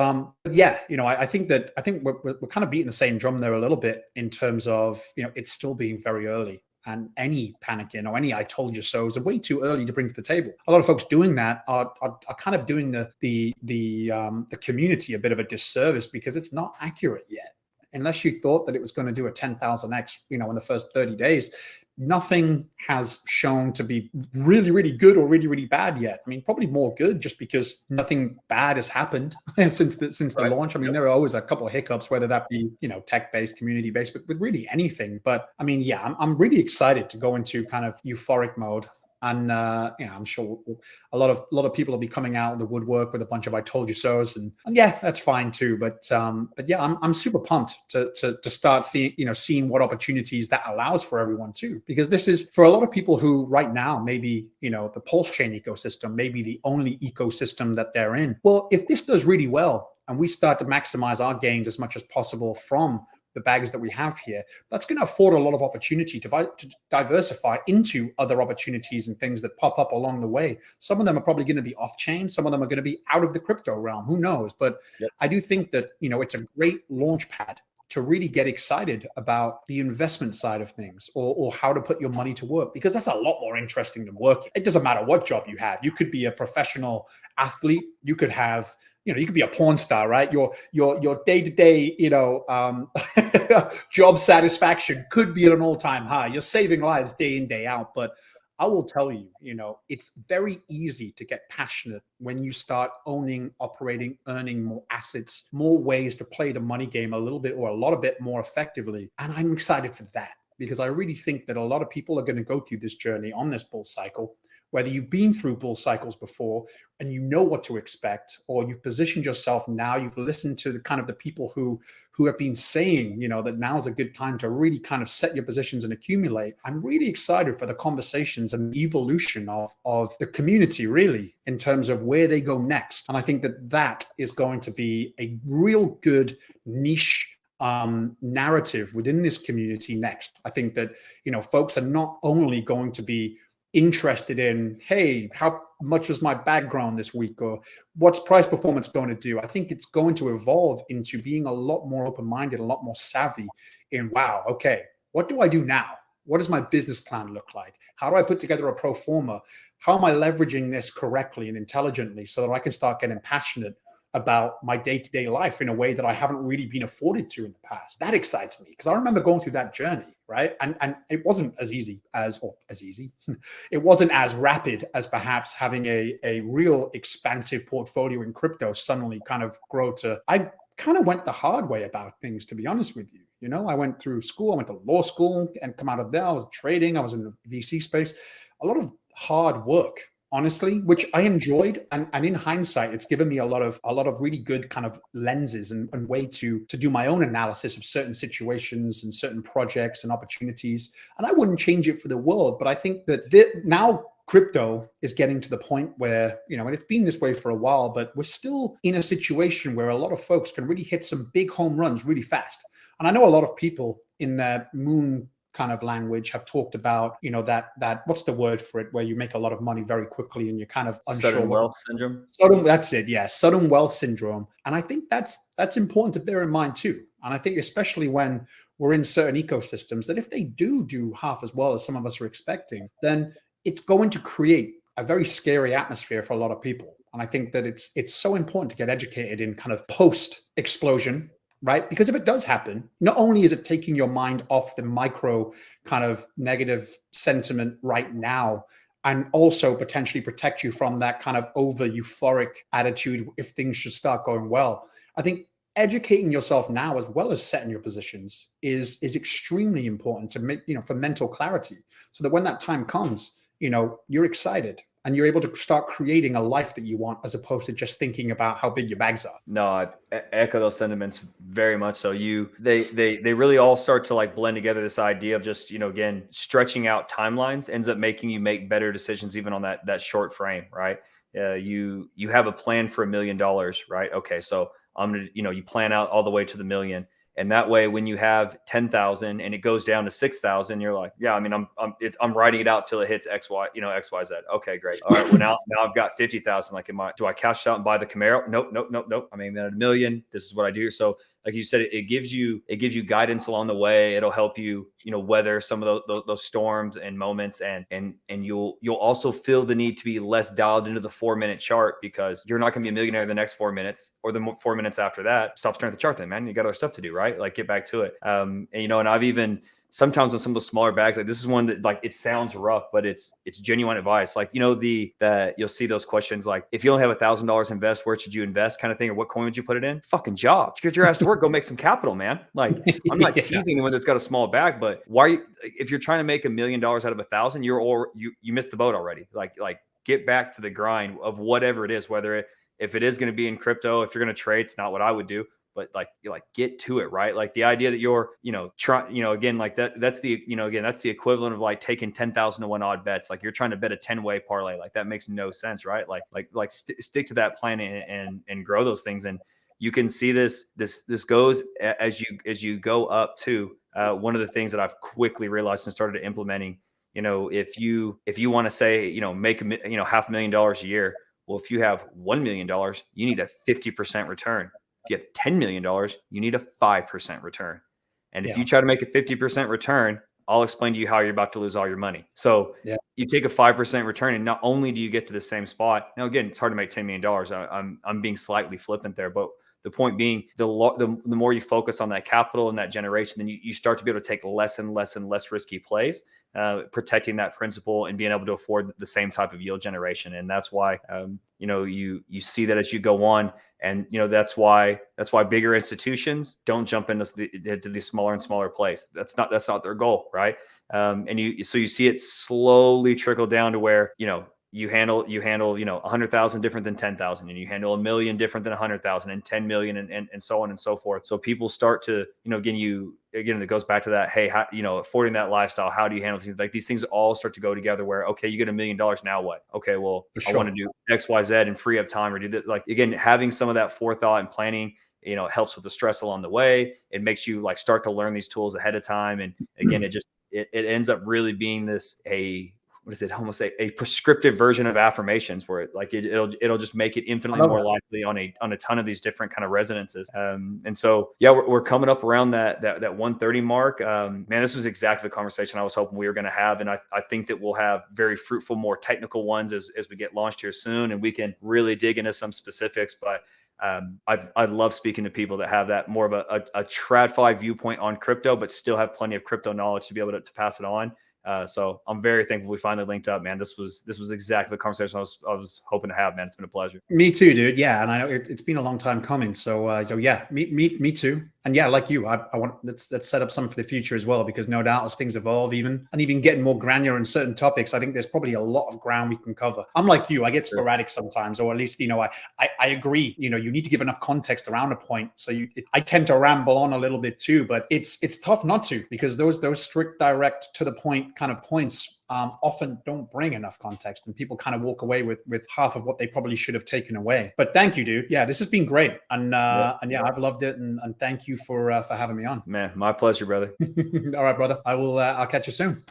yeah, I think we're kind of beating the same drum there a little bit in terms of it's still being very early. And any panicking or any "I told you so" is way too early to bring to the table. A lot of folks doing that are kind of doing the community a bit of a disservice because it's not accurate yet. Unless you thought that it was going to do a 10,000x, in the first 30 days, nothing has shown to be really, really good or really, really bad yet. I mean, probably more good just because nothing bad has happened since the launch. I mean, there are always a couple of hiccups, whether that be, tech-based, community-based, but with really anything. But I mean, yeah, I'm really excited to go into kind of euphoric mode And I'm sure a lot of people will be coming out of the woodwork with a bunch of "I told you so's," and yeah, that's fine too. But yeah, I'm super pumped to start seeing what opportunities that allows for everyone too, because this is for a lot of people who right now maybe the PulseChain ecosystem may be the only ecosystem that they're in. Well, if this does really well and we start to maximize our gains as much as possible from the bags that we have here, that's going to afford a lot of opportunity to diversify into other opportunities and things that pop up along the way. Some of them are probably going to be off chain. Some of them are going to be out of the crypto realm. Who knows? But Yep. I do think that, it's a great launch pad to really get excited about the investment side of things, or how to put your money to work, because that's a lot more interesting than working. It doesn't matter what job you have. You could be a professional athlete. You could have, you could be a porn star, right? Your day-to-day, job satisfaction could be at an all-time high. You're saving lives day in, day out. But I will tell you, it's very easy to get passionate when you start owning, operating, earning more assets, more ways to play the money game a little bit or a lot of bit more effectively. And I'm excited for that, because I really think that a lot of people are going to go through this journey on this bull cycle. Whether you've been through bull cycles before and you know what to expect, or you've positioned yourself now, you've listened to the people who have been saying, that now's a good time to really kind of set your positions and accumulate. I'm really excited for the conversations and the evolution of the community, really, in terms of where they go next. And I think that is going to be a real good niche narrative within this community next. I think that, folks are not only going to be interested in, hey, how much has my bag grown this week, or what's price performance going to do? I think it's going to evolve into being a lot more open-minded, a lot more savvy in, wow, okay, what do I do now? What does my business plan look like? How do I put together a pro forma? How am I leveraging this correctly and intelligently so that I can start getting passionate about my day-to-day life in a way that I haven't really been afforded to in the past? That excites me, because I remember going through that journey, right? And it wasn't as easy it wasn't as rapid as perhaps having a real expansive portfolio in crypto suddenly kind of grow to. I kind of went the hard way about things, to be honest with you. I went through school, I went to law school, and come out of there, I was trading, I was in the VC space, a lot of hard work, honestly, which I enjoyed. And in hindsight, it's given me a lot of really good kind of lenses and way to do my own analysis of certain situations and certain projects and opportunities. And I wouldn't change it for the world. But I think that now crypto is getting to the point where, and it's been this way for a while, but we're still in a situation where a lot of folks can really hit some big home runs really fast. And I know a lot of people in that moon kind of language have talked about, that what's the word for it, where you make a lot of money very quickly and you're kind of unsure. Sudden wealth syndrome. That's it. Yeah. Sudden wealth syndrome. And I think that's important to bear in mind too. And I think especially when we're in certain ecosystems, that if they do half as well as some of us are expecting, then it's going to create a very scary atmosphere for a lot of people. And I think that it's so important to get educated in kind of post explosion, right? Because if it does happen, not only is it taking your mind off the micro kind of negative sentiment right now, and also potentially protect you from that kind of over euphoric attitude if things should start going well. I think educating yourself now, as well as setting your positions, is extremely important to make, for mental clarity, so that when that time comes, you're excited and you're able to start creating a life that you want, as opposed to just thinking about how big your bags are. No, I echo those sentiments very much. So they really all start to like blend together. This idea of just, again, stretching out timelines ends up making you make better decisions, even on that short frame, right? You have a plan for $1 million, right? Okay, so I'm gonna, you plan out all the way to the million. And that way, when you have 10,000 and it goes down to 6,000, you're like, yeah, I mean, I'm writing it out till it hits X, Y, X, Y, Z. Okay, great. All right. Well, now I've got 50,000. Like, do I cash out and buy the Camaro? Nope. I mean, at $1 million, this is what I do. So, like you said, it gives you guidance along the way. It'll help you, weather some of those storms and moments, and you'll also feel the need to be less dialed into the 4-minute chart, because you're not going to be a millionaire in the next 4 minutes or the 4 minutes after that. Stop staring at the chart then, man. You got other stuff to do, right? Like, get back to it. And I've even sometimes on some of the smaller bags, like this is one that like it sounds rough, but it's genuine advice. Like, you know, that you'll see those questions like, if you only have $1,000 invest, where should you invest, kind of thing, or what coin would you put it in? Fucking job. Get your ass to work, go make some capital, man. Like, I'm not teasing anyone that's got a small bag, but why if you're trying to make $1 million out of 1,000, you missed the boat already. Like get back to the grind of whatever it is, whether if it is going to be in crypto, if you're going to trade, it's not what I would do. But like, you like get to it, right? Like the idea that you're, you know, trying, you know, again, like that's the, you know, again, that's the equivalent of like taking 10,000 to 1 odd bets. Like you're trying to bet a 10-way parlay. Like that makes no sense, right? Like stick to that plan and grow those things. And you can see this goes as you go up to one of the things that I've quickly realized and started implementing. You know, if you want to say, you know, make $500,000 a year. Well, if you have $1 million, you need a 50% return. If you have $10 million, you need a 5% return. And if you try to make a 50% return, I'll explain to you how you're about to lose all your money. So you take a 5% return, and not only do you get to the same spot. Now, again, it's hard to make $10 million. I'm being slightly flippant there, but the point being, the more you focus on that capital and that generation, then you start to be able to take less and less and less risky plays, protecting that principal and being able to afford the same type of yield generation. And that's why, you know, you see that as you go on. And, you know, that's why bigger institutions don't jump into these smaller and smaller plays. That's not their goal, right? And you see it slowly trickle down to where, you know, you handle, you know, 100,000 different than 10,000, and you handle 1 million different than 100,000 and 10 million and so on and so forth. So people start to, you know, again, it goes back to that, hey, how, you know, affording that lifestyle, how do you handle things? Like these things all start to go together where, okay, you get $1 million, now what? Okay, well, I want to do X, Y, Z and free up time or do that. Like, again, having some of that forethought and planning, you know, helps with the stress along the way. It makes you like start to learn these tools ahead of time. And again, it ends up really being what is it? Almost a prescriptive version of affirmations, where it'll just make it infinitely more likely on a ton of these different kind of resonances. And so, yeah, we're coming up around that 130 mark. Man, this was exactly the conversation I was hoping we were going to have. And I think that we'll have very fruitful, more technical ones as we get launched here soon, and we can really dig into some specifics. But I love speaking to people that have that more of a TradFi viewpoint on crypto, but still have plenty of crypto knowledge to be able to pass it on. So I'm very thankful we finally linked up, man. This was exactly the conversation I was hoping to have, man. It's been a pleasure. Me too, dude. Yeah, and I know it's been a long time coming. So yeah, me too. And yeah, like you, I want let's set up some for the future as well, because no doubt as things evolve, even getting more granular in certain topics, I think there's probably a lot of ground we can cover. I'm like you, I get sporadic sometimes, or at least, you know, I agree. You know, you need to give enough context around a point. So I tend to ramble on a little bit too, but it's tough not to, because those strict, direct, to the point kind of points often don't bring enough context, and people kind of walk away with half of what they probably should have taken away. But thank you, dude. Yeah, this has been great. And yeah, I've loved it. And thank you for having me on. Man, my pleasure, brother. All right, brother. I'll catch you soon.